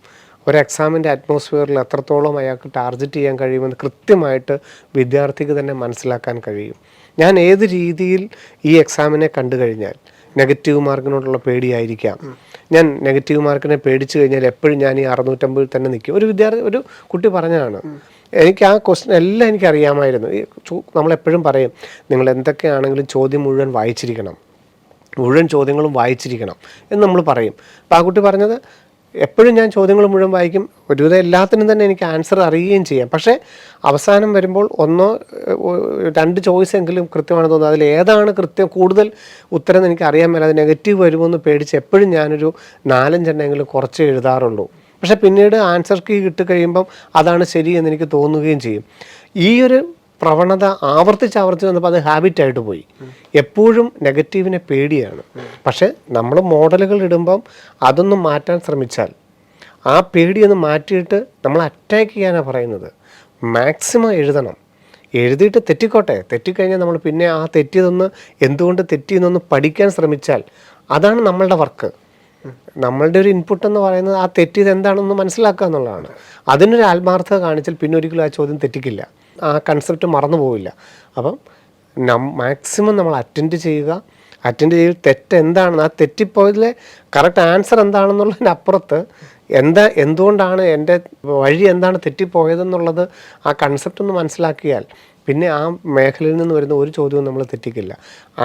ഒരു എക്സാമിൻ്റെ അറ്റ്മോസ്ഫിയറിൽ എത്രത്തോളം അയാൾക്ക് ടാർഗറ്റ് ചെയ്യാൻ കഴിയുമെന്ന് കൃത്യമായിട്ട് വിദ്യാർത്ഥിക്ക് തന്നെ മനസ്സിലാക്കാൻ കഴിയും. ഞാൻ ഏത് രീതിയിൽ ഈ എക്സാമിനെ കണ്ടു കഴിഞ്ഞാൽ നെഗറ്റീവ് മാർക്കിനോടുള്ള പേടിയായിരിക്കാം, ഞാൻ നെഗറ്റീവ് മാർക്കിനെ പേടിച്ചു കഴിഞ്ഞാൽ എപ്പോഴും ഞാൻ ഈ 650 തന്നെ നിൽക്കും. ഒരു കുട്ടി പറഞ്ഞതാണ്, എനിക്ക് ആ ക്വസ്റ്റ്യൻ എല്ലാം എനിക്കറിയാമായിരുന്നു. നമ്മളെപ്പോഴും പറയും നിങ്ങൾ എന്തൊക്കെയാണെങ്കിലും ചോദ്യം മുഴുവൻ വായിച്ചിരിക്കണം, മുഴുവൻ ചോദ്യങ്ങളും വായിച്ചിരിക്കണം എന്ന് നമ്മൾ പറയും. അപ്പോൾ ആ കുട്ടി പറഞ്ഞത് എപ്പോഴും ഞാൻ ചോദ്യങ്ങൾ മുഴുവൻ വായിക്കും, ഒരുവിധം എല്ലാത്തിനും തന്നെ എനിക്ക് ആൻസർ അറിയുകയും ചെയ്യാം, പക്ഷേ അവസാനം വരുമ്പോൾ 1-2 ചോയ്സ് എങ്കിലും കൃത്യമാണ് തോന്നുന്നത്, അതിൽ ഏതാണ് കൂടുതൽ ഉത്തരം എനിക്ക് അറിയാൻ മേല, അത് നെഗറ്റീവ് വരുമെന്ന് പേടിച്ച് എപ്പോഴും ഞാനൊരു 4-5 എണ്ണമെങ്കിലും കുറച്ച് എഴുതാറുള്ളൂ. പക്ഷേ പിന്നീട് ആൻസർ കീ കിട്ടിക്കഴിയുമ്പം അതാണ് ശരി എന്ന് എനിക്ക് തോന്നുകയും ചെയ്യും. ഈ ഒരു പ്രവണത ആവർത്തിച്ച് വന്നപ്പോൾ അത് ഹാബിറ്റായിട്ട് പോയി. എപ്പോഴും നെഗറ്റീവിനെ പേടിയാണ്. പക്ഷേ നമ്മൾ മോഡലുകൾ ഇടുമ്പം അതൊന്നും മാറ്റാൻ ശ്രമിച്ചാൽ, ആ പേടിയൊന്ന് മാറ്റിയിട്ട് നമ്മൾ അറ്റാക്ക് ചെയ്യാനാണ് പറയുന്നത്. മാക്സിമം എഴുതണം, എഴുതിയിട്ട് തെറ്റിക്കഴിഞ്ഞാൽ നമ്മൾ പിന്നെ ആ തെറ്റിയതൊന്ന് എന്തുകൊണ്ട് തെറ്റിയെന്നൊന്ന് പഠിക്കാൻ ശ്രമിച്ചാൽ അതാണ് നമ്മളുടെ വർക്ക്. നമ്മളുടെ ഒരു ഇൻപുട്ട് എന്ന് പറയുന്നത് ആ തെറ്റിയത് എന്താണെന്ന് മനസ്സിലാക്കുക എന്നുള്ളതാണ്. അതിനൊരു ആത്മാർത്ഥത കാണിച്ചാൽ പിന്നെ ഒരിക്കലും ആ ചോദ്യം തെറ്റിക്കില്ല, ആ കൺസെപ്റ്റ് മറന്നു പോവില്ല. അപ്പം മാക്സിമം നമ്മൾ അറ്റൻഡ് ചെയ്ത് തെറ്റ് എന്താണെന്ന്, ആ തെറ്റിപ്പോയതിലെ കറക്റ്റ് ആൻസർ എന്താണെന്നുള്ളതിനപ്പുറത്ത് എന്തുകൊണ്ടാണ് എൻ്റെ വഴി എന്താണ് തെറ്റിപ്പോയതെന്നുള്ളത് ആ കൺസെപ്റ്റ് ഒന്ന് മനസ്സിലാക്കിയാൽ പിന്നെ ആ മേഖലയിൽ നിന്ന് വരുന്ന ഒരു ചോദ്യവും നമ്മൾ തെറ്റിക്കില്ല.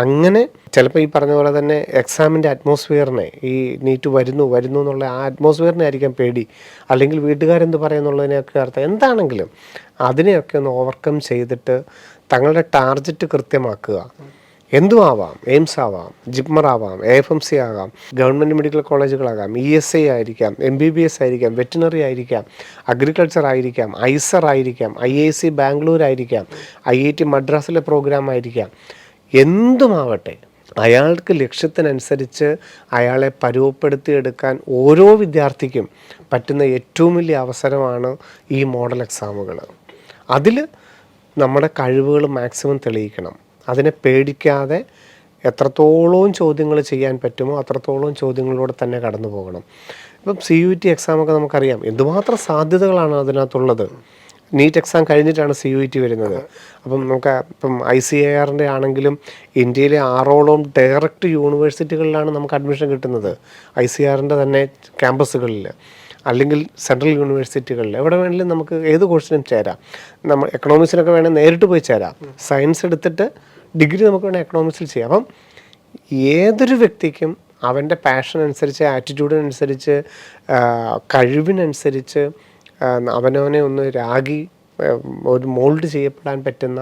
അങ്ങനെ ചിലപ്പോൾ ഈ പറഞ്ഞ പോലെ തന്നെ എക്സാമിൻ്റെ അറ്റ്മോസ്ഫിയറിനെ, ഈ നീറ്റ് വരുന്നു എന്നുള്ള ആ അറ്റ്മോസ്ഫിയറിനെ ആയിരിക്കാം പേടി, അല്ലെങ്കിൽ വീട്ടുകാരെന്ത് പറയുന്നുള്ളതിനെയൊക്കെ അർത്ഥം എന്താണെങ്കിലും അതിനെയൊക്കെ ഒന്ന് ഓവർകം ചെയ്തിട്ട് തങ്ങളുടെ ടാർഗറ്റ് കൃത്യമാക്കുക. എന്തും ആവാം, എയിംസ് ആവാം, ജിപ്മർ ആവാം, AFMC ആകാം, ഗവൺമെൻറ് മെഡിക്കൽ കോളേജുകളാകാം, ESI ആയിരിക്കാം, MBBS ആയിരിക്കാം, വെറ്റിനറി ആയിരിക്കാം, അഗ്രികൾച്ചർ ആയിരിക്കാം, ഐസർ ആയിരിക്കാം, IIC ബാംഗ്ലൂർ ആയിരിക്കാം, IIT മദ്രാസിലെ പ്രോഗ്രാം ആയിരിക്കാം, എന്തുമാവട്ടെ അയാൾക്ക് ലക്ഷ്യത്തിനനുസരിച്ച് അയാളെ പരുവപ്പെടുത്തിയെടുക്കാൻ ഓരോ വിദ്യാർത്ഥിക്കും പറ്റുന്ന ഏറ്റവും വലിയ അവസരമാണ് ഈ മോഡൽ എക്സാമുകൾ. അതിൽ നമ്മുടെ കഴിവുകൾ മാക്സിമം തെളിയിക്കണം. അതിനെ പേടിക്കാതെ എത്രത്തോളം ചോദ്യങ്ങൾ ചെയ്യാൻ പറ്റുമോ അത്രത്തോളം ചോദ്യങ്ങളിലൂടെ തന്നെ കടന്നു പോകണം. ഇപ്പം CUET എക്സാമൊക്കെ നമുക്കറിയാം എന്തുമാത്രം സാധ്യതകളാണ് അതിനകത്തുള്ളത്. നീറ്റ് എക്സാം കഴിഞ്ഞിട്ടാണ് CUET വരുന്നത്. അപ്പം ഇപ്പം ICAR ആണെങ്കിലും ഇന്ത്യയിലെ 6ഓളം ഡയറക്റ്റ് യൂണിവേഴ്സിറ്റികളിലാണ് നമുക്ക് അഡ്മിഷൻ കിട്ടുന്നത്. ICAR തന്നെ ക്യാമ്പസുകളിൽ, അല്ലെങ്കിൽ സെൻട്രൽ യൂണിവേഴ്സിറ്റികളിൽ, എവിടെ വേണമെങ്കിലും നമുക്ക് ഏത് കോഴ്സിനും ചേരാം. നമ്മൾ എക്കണോമിക്സിനൊക്കെ വേണമെങ്കിൽ നേരിട്ട് പോയി ചേരാം. സയൻസ് എടുത്തിട്ട് ഡിഗ്രി നമുക്ക് വേണമെങ്കിൽ എക്കണോമിക്സിൽ ചെയ്യാം. അപ്പം ഏതൊരു വ്യക്തിക്കും അവൻ്റെ പാഷൻ അനുസരിച്ച്, ആറ്റിറ്റ്യൂഡിനനുസരിച്ച്, കഴിവിനനുസരിച്ച് അവനവനെ ഒന്ന് ഒരു മോൾഡ് ചെയ്യപ്പെടാൻ പറ്റുന്ന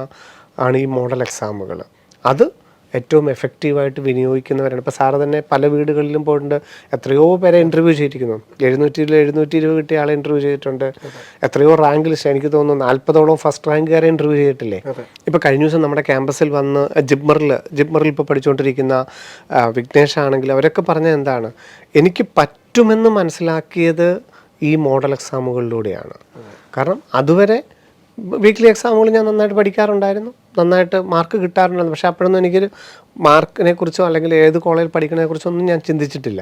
ആണ് ഈ മോഡൽ എക്സാമുകൾ. അത് ഏറ്റവും എഫക്റ്റീവായിട്ട് വിനിയോഗിക്കുന്നവരാണ്. ഇപ്പോൾ സാറ് തന്നെ പല വീടുകളിലും പോയിട്ടുണ്ട്, എത്രയോ പേരെ ഇൻ്റർവ്യൂ ചെയ്തിരിക്കുന്നു. 720 കിട്ടിയ ആളെ ഇൻ്റർവ്യൂ ചെയ്തിട്ടുണ്ട്, എത്രയോ റാങ്ക് ലിസ്റ്റ്, എനിക്ക് തോന്നുന്നു 40ഓളം ഫസ്റ്റ് റാങ്കുകാരെ ഇൻ്റർവ്യൂ ചെയ്തിട്ടില്ലേ. ഇപ്പോൾ കഴിഞ്ഞ ദിവസം നമ്മുടെ ക്യാമ്പസിൽ വന്ന് ജിപ്മറിൽ ഇപ്പോൾ പഠിച്ചുകൊണ്ടിരിക്കുന്ന വിഘ്നേഷ് ആണെങ്കിൽ അവരൊക്കെ പറഞ്ഞത് എന്താണ്, എനിക്ക് പറ്റുമെന്ന് മനസ്സിലാക്കിയത് ഈ മോഡൽ എക്സാമുകളിലൂടെയാണ്. കാരണം അതുവരെ വീക്ക്ലി എക്സാമുകൾ ഞാൻ നന്നായിട്ട് പഠിക്കാറുണ്ടായിരുന്നു, നന്നായിട്ട് മാർക്ക് കിട്ടാറുണ്ടായിരുന്നു. പക്ഷേ അപ്പോഴൊന്നും എനിക്കൊരു മാർക്കിനെ കുറിച്ചോ അല്ലെങ്കിൽ ഏത് കോളേജിൽ പഠിക്കുന്നതിനെ കുറിച്ചോ ഒന്നും ഞാൻ ചിന്തിച്ചിട്ടില്ല.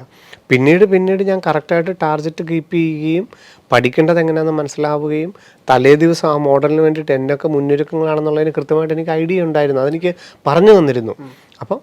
പിന്നീട് ഞാൻ കറക്റ്റായിട്ട് ടാർഗറ്റ് കീപ്പ് ചെയ്യുകയും പഠിക്കേണ്ടത് എങ്ങനെയാണെന്ന് മനസ്സിലാവുകയും തലേ ദിവസം ആ മോഡലിന് വേണ്ടിയിട്ട് എന്നൊക്കെ മുന്നൊരുക്കങ്ങളാണെന്നുള്ളതിന് കൃത്യമായിട്ട് എനിക്ക് ഐഡിയ ഉണ്ടായിരുന്നു, അതെനിക്ക് പറഞ്ഞു തന്നിരുന്നു. അപ്പം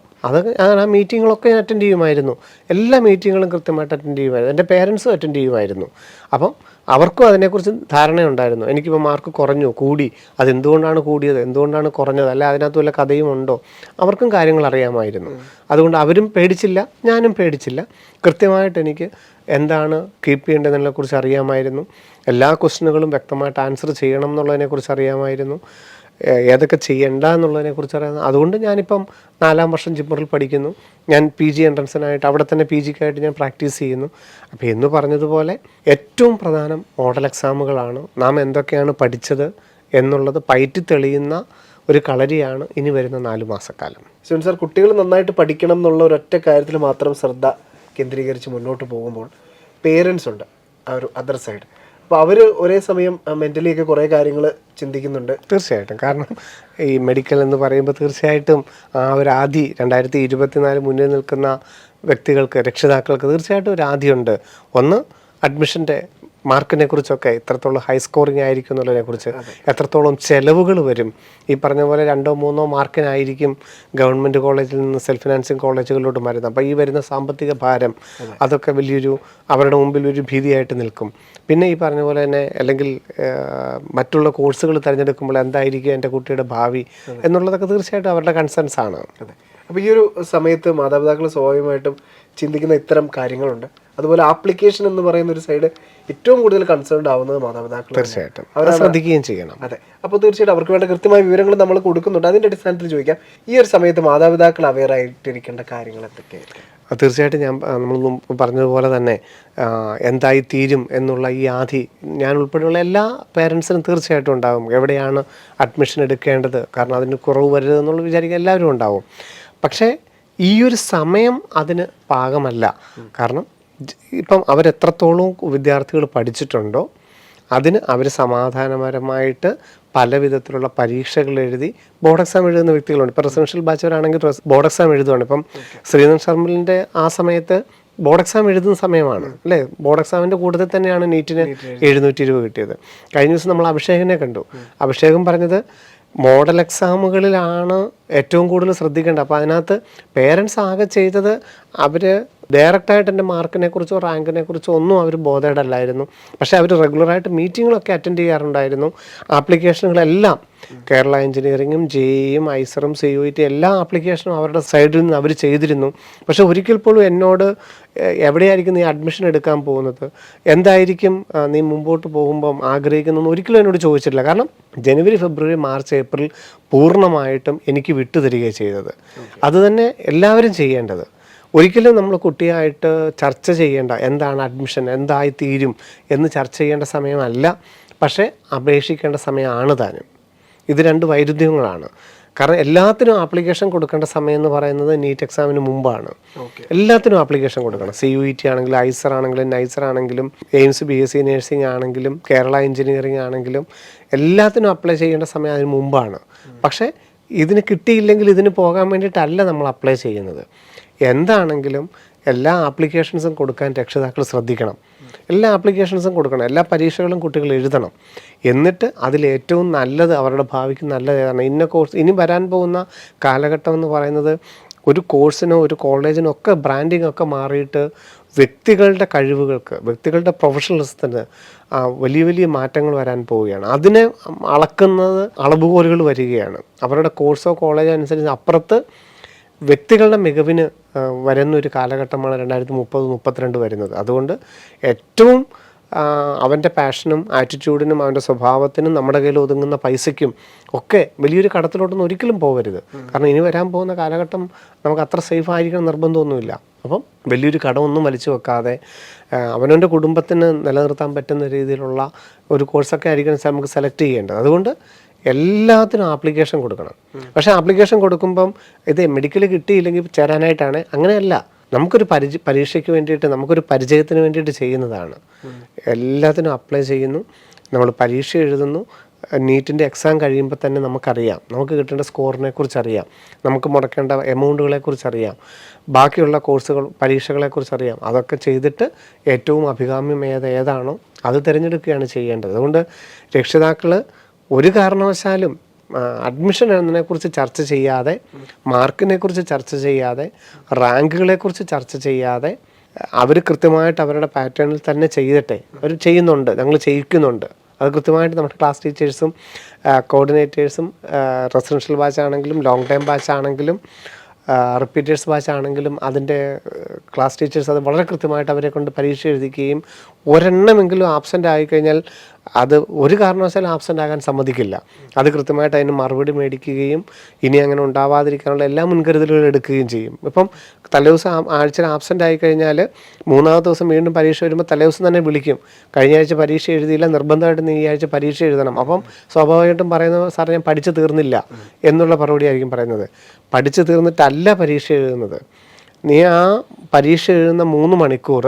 ഞാൻ ആ മീറ്റിങ്ങുകളൊക്കെ ഞാൻ അറ്റൻഡ് ചെയ്യുമായിരുന്നു, എല്ലാ മീറ്റിങ്ങുകളും കൃത്യമായിട്ട് അറ്റൻഡ് ചെയ്യുമായിരുന്നു, എൻ്റെ പേരൻസും അറ്റൻഡ് ചെയ്യുമായിരുന്നു. അപ്പം അവർക്കും അതിനെക്കുറിച്ച് ധാരണയുണ്ടായിരുന്നു. എനിക്കിപ്പോൾ മാർക്ക് കുറഞ്ഞു കൂടി, അതെന്തുകൊണ്ടാണ് കൂടിയത്, എന്തുകൊണ്ടാണ് കുറഞ്ഞത്, അല്ല അതിനകത്ത് വല്ല കഥയും ഉണ്ടോ, അവർക്കും കാര്യങ്ങൾ അറിയാമായിരുന്നു. അതുകൊണ്ട് അവരും പേടിച്ചില്ല, ഞാനും പേടിച്ചില്ല. കൃത്യമായിട്ട് എനിക്ക് എന്താണ് കീപ്പ് ചെയ്യേണ്ടതിനെക്കുറിച്ച് അറിയാമായിരുന്നു, എല്ലാ ക്വസ്റ്റ്യനുകളും വ്യക്തമായിട്ട് ആൻസർ ചെയ്യണം എന്നുള്ളതിനെക്കുറിച്ച് അറിയാമായിരുന്നു, ഏതൊക്കെ ചെയ്യണ്ട എന്നുള്ളതിനെക്കുറിച്ച് അറിയാം. അതുകൊണ്ട് ഞാനിപ്പം 4ാം വർഷം ജിപ്മറിൽ പഠിക്കുന്നു. ഞാൻ PG എൻട്രൻസിനായിട്ട് അവിടെ തന്നെ PGക്കായിട്ട് ഞാൻ പ്രാക്ടീസ് ചെയ്യുന്നു. അപ്പോൾ എന്ന് പറഞ്ഞതുപോലെ ഏറ്റവും പ്രധാനം മോഡൽ എക്സാമുകളാണ്. നാം എന്തൊക്കെയാണ് പഠിച്ചത് എന്നുള്ളത് പയറ്റി തെളിയുന്ന ഒരു കളരിയാണ് ഇനി വരുന്ന 4 മാസക്കാലം. ശിവൻ സാർ, കുട്ടികൾ നന്നായിട്ട് പഠിക്കണം എന്നുള്ള ഒരൊറ്റ കാര്യത്തിൽ മാത്രം ശ്രദ്ധ കേന്ദ്രീകരിച്ച് മുന്നോട്ട് പോകുമ്പോൾ പേരൻസ് ഉണ്ട് ആ ഒരു അതർ സൈഡ്. അപ്പോൾ അവർ ഒരേ സമയം മെൻ്റലി ഒക്കെ കുറേ കാര്യങ്ങൾ ചിന്തിക്കുന്നുണ്ട്. തീർച്ചയായിട്ടും. കാരണം ഈ മെഡിക്കൽ എന്ന് പറയുമ്പോൾ തീർച്ചയായിട്ടും ആ ഒരു ആദി 2024 മുന്നിൽ നിൽക്കുന്ന വ്യക്തികൾക്ക്, രക്ഷിതാക്കൾക്ക് തീർച്ചയായിട്ടും ഒരു ആദിയുണ്ട്. ഒന്ന്, അഡ്മിഷൻ്റെ മാർക്കിനെ കുറിച്ചൊക്കെ എത്രത്തോളം ഹൈ സ്കോറിങ് ആയിരിക്കും എന്നുള്ളതിനെക്കുറിച്ച്, എത്രത്തോളം ചിലവുകൾ വരും. ഈ പറഞ്ഞ പോലെ 2-3 മാർക്കിനായിരിക്കും ഗവൺമെൻറ് കോളേജിൽ നിന്ന് സെൽഫ് ഫിനാൻസിങ് കോളേജുകളിലോട്ട് വരുന്നത്. അപ്പോൾ ഈ വരുന്ന സാമ്പത്തിക ഭാരം അതൊക്കെ വലിയൊരു അവരുടെ മുമ്പിൽ ഒരു ഭീതിയായിട്ട് നിൽക്കും. പിന്നെ ഈ പറഞ്ഞ പോലെ തന്നെ അല്ലെങ്കിൽ മറ്റുള്ള കോഴ്സുകൾ തിരഞ്ഞെടുക്കുമ്പോൾ എന്തായിരിക്കും എൻ്റെ കുട്ടിയുടെ ഭാവി എന്നുള്ളതൊക്കെ തീർച്ചയായിട്ടും അവരുടെ കൺസേൺസ് ആണ്. അപ്പോൾ ഈ ഒരു സമയത്ത് മാതാപിതാക്കൾ സ്വാഭാവികമായിട്ടും ചിന്തിക്കുന്ന ഇത്തരം കാര്യങ്ങളുണ്ട്. അതുപോലെ ആപ്ലിക്കേഷൻ എന്ന് പറയുന്ന ഒരു സൈഡ് ഏറ്റവും കൂടുതൽ കൺസേൺഡ് ആവുന്നത് മാതാപിതാക്കൾ. തീർച്ചയായിട്ടും അവർ ശ്രദ്ധിക്കുകയും ചെയ്യണം. അതെ. അപ്പോൾ തീർച്ചയായിട്ടും അവർക്ക് വേണ്ട കൃത്യമായ വിവരങ്ങൾ നമ്മൾ കൊടുക്കുന്നുണ്ട്. അതിൻ്റെ അടിസ്ഥാനത്തിൽ ചോദിക്കാം, ഈ ഒരു സമയത്ത് മാതാപിതാക്കൾ അവെയർ ആയിട്ടിരിക്കേണ്ട കാര്യങ്ങൾ എന്തൊക്കെയായിരിക്കും? തീർച്ചയായിട്ടും നമ്മൾ പറഞ്ഞതുപോലെ തന്നെ എന്തായി തീരും എന്നുള്ള ഈ ആധി ഞാൻ ഉൾപ്പെടെയുള്ള എല്ലാ പേരൻസിനും തീർച്ചയായിട്ടും ഉണ്ടാകും. എവിടെയാണ് അഡ്മിഷൻ എടുക്കേണ്ടത്, കാരണം അതിന് കുറവ് വരരുത് എന്നുള്ള വിചാരിക്കാൻ എല്ലാവരും ഉണ്ടാവും. പക്ഷേ ഈ ഒരു സമയം അതിന് പാകമല്ല. കാരണം ഇപ്പം അവരെത്രത്തോളം വിദ്യാർത്ഥികൾ പഠിച്ചിട്ടുണ്ടോ അതിന് അവർ സമാധാനപരമായിട്ട് പല വിധത്തിലുള്ള പരീക്ഷകൾ എഴുതി ബോർഡ് എക്സാം എഴുതുന്ന വ്യക്തികളുണ്ട്. ഇപ്പോൾ റെസിഡൻഷ്യൽ ബാച്ചവരാണെങ്കിൽ ബോർഡ് എക്സാം എഴുതുകയാണ്. ഇപ്പം ശ്രീധരൻ ശർമ്മലിൻ്റെ ആ സമയത്ത് ബോർഡ് എക്സാം എഴുതുന്ന സമയമാണ് അല്ലേ. ബോർഡ് എക്സാമിൻ്റെ കൂട്ടത്തിൽ തന്നെയാണ് നീറ്റിന് 720 കിട്ടിയത്. കഴിഞ്ഞ ദിവസം നമ്മൾ അഭിഷേകിനെ കണ്ടു. അഭിഷേകം പറഞ്ഞത് മോഡൽ എക്സാമുകളിലാണ് ഏറ്റവും കൂടുതൽ ശ്രദ്ധിക്കേണ്ടത്. അപ്പോൾ അതിനകത്ത് പേരൻസ് ആകെ ചെയ്തത് അവർ ഡയറക്റ്റായിട്ട് എൻ്റെ മാർക്കിനെ കുറിച്ചോ റാങ്കിനെ കുറിച്ചോ ഒന്നും അവർ ബോധേഡല്ലായിരുന്നു. പക്ഷേ അവർ റെഗുലറായിട്ട് മീറ്റിങ്ങുകളൊക്കെ അറ്റൻഡ് ചെയ്യാറുണ്ടായിരുന്നു. ആപ്ലിക്കേഷനുകളെല്ലാം കേരള എഞ്ചിനീയറിങ്ങും JEEയും ഐസറും CUET എല്ലാ ആപ്ലിക്കേഷനും അവരുടെ സൈഡിൽ നിന്ന് അവർ ചെയ്തിരുന്നു. പക്ഷേ ഒരിക്കൽ പോലും എന്നോട് എവിടെയായിരിക്കും നീ അഡ്മിഷൻ എടുക്കാൻ പോകുന്നത്, എന്തായിരിക്കും നീ മുമ്പോട്ട് പോകുമ്പം ആഗ്രഹിക്കുന്നതെന്ന് ഒരിക്കലും എന്നോട് ചോദിച്ചിട്ടില്ല. കാരണം ജനുവരി, ഫെബ്രുവരി, മാർച്ച്, ഏപ്രിൽ പൂർണ്ണമായിട്ടും എനിക്ക് വിട്ടുതരികയാണ് ചെയ്തത്. അതുതന്നെ എല്ലാവരും ചെയ്യേണ്ടത്. ഒരിക്കലും നമ്മൾ കുട്ടിയായിട്ട് ചർച്ച ചെയ്യേണ്ട എന്താണ് അഡ്മിഷൻ, എന്തായി തീരും എന്ന് ചർച്ച ചെയ്യേണ്ട സമയമല്ല, പക്ഷേ അപേക്ഷിക്കേണ്ട സമയമാണ് താനും. ഇത് 2 വൈരുദ്ധ്യങ്ങളാണ്. കാരണം എല്ലാത്തിനും ആപ്ലിക്കേഷൻ കൊടുക്കേണ്ട സമയം എന്ന് പറയുന്നത് നീറ്റ് എക്സാമിന് മുമ്പാണ്. എല്ലാത്തിനും ആപ്ലിക്കേഷൻ കൊടുക്കണം. CUET ആണെങ്കിലും ഐസർ ആണെങ്കിലും നൈസർ ആണെങ്കിലും എയിംസ് BSc നേഴ്സിംഗ് ആണെങ്കിലും കേരള എഞ്ചിനീയറിംഗ് ആണെങ്കിലും എല്ലാത്തിനും അപ്ലൈ ചെയ്യേണ്ട സമയം അതിന് മുമ്പാണ്. പക്ഷേ ഇതിന് കിട്ടിയില്ലെങ്കിൽ ഇതിന് പോകാൻ വേണ്ടിയിട്ടല്ല നമ്മൾ അപ്ലൈ ചെയ്യുന്നത്. എന്താണെങ്കിലും എല്ലാ ആപ്ലിക്കേഷൻസും കൊടുക്കാൻ രക്ഷിതാക്കൾ ശ്രദ്ധിക്കണം. എല്ലാ ആപ്ലിക്കേഷൻസും കൊടുക്കണം, എല്ലാ പരീക്ഷകളും കുട്ടികൾ എഴുതണം. എന്നിട്ട് അതിലേറ്റവും നല്ലത് അവരുടെ ഭാവിക്ക് നല്ലത് ഏതാണ്, ഇന്ന കോഴ്സ് ഇനി വരാൻ പോകുന്ന കാലഘട്ടം എന്ന് പറയുന്നത് ഒരു കോഴ്സിനോ ഒരു കോളേജിനോ ഒക്കെ ബ്രാൻഡിങ് ഒക്കെ മാറിയിട്ട് വ്യക്തികളുടെ കഴിവുകൾക്ക്, വ്യക്തികളുടെ പ്രൊഫഷണലിസത്തിന് വലിയ വലിയ മാറ്റങ്ങൾ വരാൻ പോവുകയാണ്. അതിനെ അളക്കുന്നത് അളവുകോലുകൾ വരികയാണ്. അവരുടെ കോഴ്സോ കോളേജോ അനുസരിച്ച് അപ്പുറത്ത് വ്യക്തികളുടെ മികവിന് വരുന്നൊരു കാലഘട്ടമാണ് 2030-32 വരുന്നത്. അതുകൊണ്ട് ഏറ്റവും അവൻ്റെ പാഷനും ആറ്റിറ്റ്യൂഡിനും അവൻ്റെ സ്വഭാവത്തിനും നമ്മുടെ കയ്യിൽ ഒതുങ്ങുന്ന പൈസയ്ക്കും ഒക്കെ വലിയൊരു കടത്തിലോട്ടൊന്നും ഒരിക്കലും പോകരുത്. കാരണം ഇനി വരാൻ പോകുന്ന കാലഘട്ടം നമുക്ക് അത്ര സേഫ് ആയിരിക്കണം നിർബന്ധമൊന്നുമില്ല. അപ്പം വലിയൊരു കടമൊന്നും വലിച്ചു വെക്കാതെ അവനവൻ്റെ കുടുംബത്തിന് നിലനിർത്താൻ പറ്റുന്ന രീതിയിലുള്ള ഒരു കോഴ്സൊക്കെ ആയിരിക്കണം നമുക്ക് സെലക്ട് ചെയ്യേണ്ടത്. അതുകൊണ്ട് എല്ലാത്തിനും ആപ്ലിക്കേഷൻ കൊടുക്കണം. പക്ഷേ ആപ്ലിക്കേഷൻ കൊടുക്കുമ്പം ഇത് മെഡിക്കൽ കിട്ടിയില്ലെങ്കിൽ ചേരാനായിട്ടാണ്, അങ്ങനെയല്ല. നമുക്കൊരു പരീക്ഷയ്ക്ക് വേണ്ടിയിട്ട്, നമുക്കൊരു പരിചയത്തിന് വേണ്ടിയിട്ട് ചെയ്യുന്നതാണ്. എല്ലാത്തിനും അപ്ലൈ ചെയ്യുന്നു, നമ്മൾ പരീക്ഷ എഴുതുന്നു. നീറ്റിൻ്റെ എക്സാം കഴിയുമ്പോൾ തന്നെ നമുക്കറിയാം, നമുക്ക് കിട്ടേണ്ട സ്കോറിനെ കുറിച്ച് അറിയാം, നമുക്ക് മുടക്കേണ്ട എമൗണ്ടുകളെ കുറിച്ച് അറിയാം, ബാക്കിയുള്ള കോഴ്സുകൾ പരീക്ഷകളെക്കുറിച്ച് അറിയാം. അതൊക്കെ ചെയ്തിട്ട് ഏറ്റവും അഭികാമ്യം ഏതാണോ അത് തിരഞ്ഞെടുക്കുകയാണ് ചെയ്യേണ്ടത്. അതുകൊണ്ട് രക്ഷിതാക്കൾ ഒരു കാരണവശാലും അഡ്മിഷൻ എന്നതിനെക്കുറിച്ച് ചർച്ച ചെയ്യാതെ, മാർക്കിനെക്കുറിച്ച് ചർച്ച ചെയ്യാതെ, റാങ്കുകളെക്കുറിച്ച് ചർച്ച ചെയ്യാതെ, അവർ കൃത്യമായിട്ട് അവരുടെ പാറ്റേണിൽ തന്നെ ചെയ്തിട്ടെ. അവർ ചെയ്യുന്നുണ്ട്, ഞങ്ങൾ ചെയ്യിക്കുന്നുണ്ട്. അത് കൃത്യമായിട്ട് നമ്മുടെ ക്ലാസ് ടീച്ചേഴ്സും കോർഡിനേറ്റേഴ്സും റെസിഡൻഷ്യൽ ബാച്ച് ആണെങ്കിലും ലോങ് ടൈം ബാച്ച് ആണെങ്കിലും റിപ്പീറ്റേഴ്സ് ബാച്ച് ആണെങ്കിലും അതിൻ്റെ ക്ലാസ് ടീച്ചേഴ്സ് അത് വളരെ കൃത്യമായിട്ട് അവരെ കൊണ്ട് പരീക്ഷ എഴുതിക്കുകയും ഒരെണ്ണമെങ്കിലും ആബ്സെൻ്റ് ആയിക്കഴിഞ്ഞാൽ അത് ഒരു കാരണവശാലും ആബ്സെൻ്റ് ആകാൻ സമ്മതിക്കില്ല. അത് കൃത്യമായിട്ട് അതിന് മറുപടി മേടിക്കുകയും ഇനി അങ്ങനെ ഉണ്ടാവാതിരിക്കാനുള്ള എല്ലാ മുൻകരുതലുകളും എടുക്കുകയും ചെയ്യും. ഇപ്പം തലേദിവസം ആഴ്ചയിൽ ആബ്സെൻ്റ് ആയിക്കഴിഞ്ഞാൽ മൂന്നാമത്തെ ദിവസം വീണ്ടും പരീക്ഷ വരുമ്പോൾ തലേദിവസം തന്നെ വിളിക്കും, കഴിഞ്ഞ ആഴ്ച പരീക്ഷ എഴുതിയില്ല, നിർബന്ധമായിട്ട് നീ ഈ ആഴ്ച പരീക്ഷ എഴുതണം. അപ്പം സ്വാഭാവികമായിട്ടും പറയുന്നത്, സാർ ഞാൻ പഠിച്ചു തീർന്നില്ല എന്നുള്ള മറുപടി ആയിരിക്കും പറയുന്നത്. പഠിച്ചു തീർന്നിട്ടല്ല പരീക്ഷ എഴുതുന്നത്. നീ ആ പരീക്ഷ എഴുതുന്ന 3 മണിക്കൂർ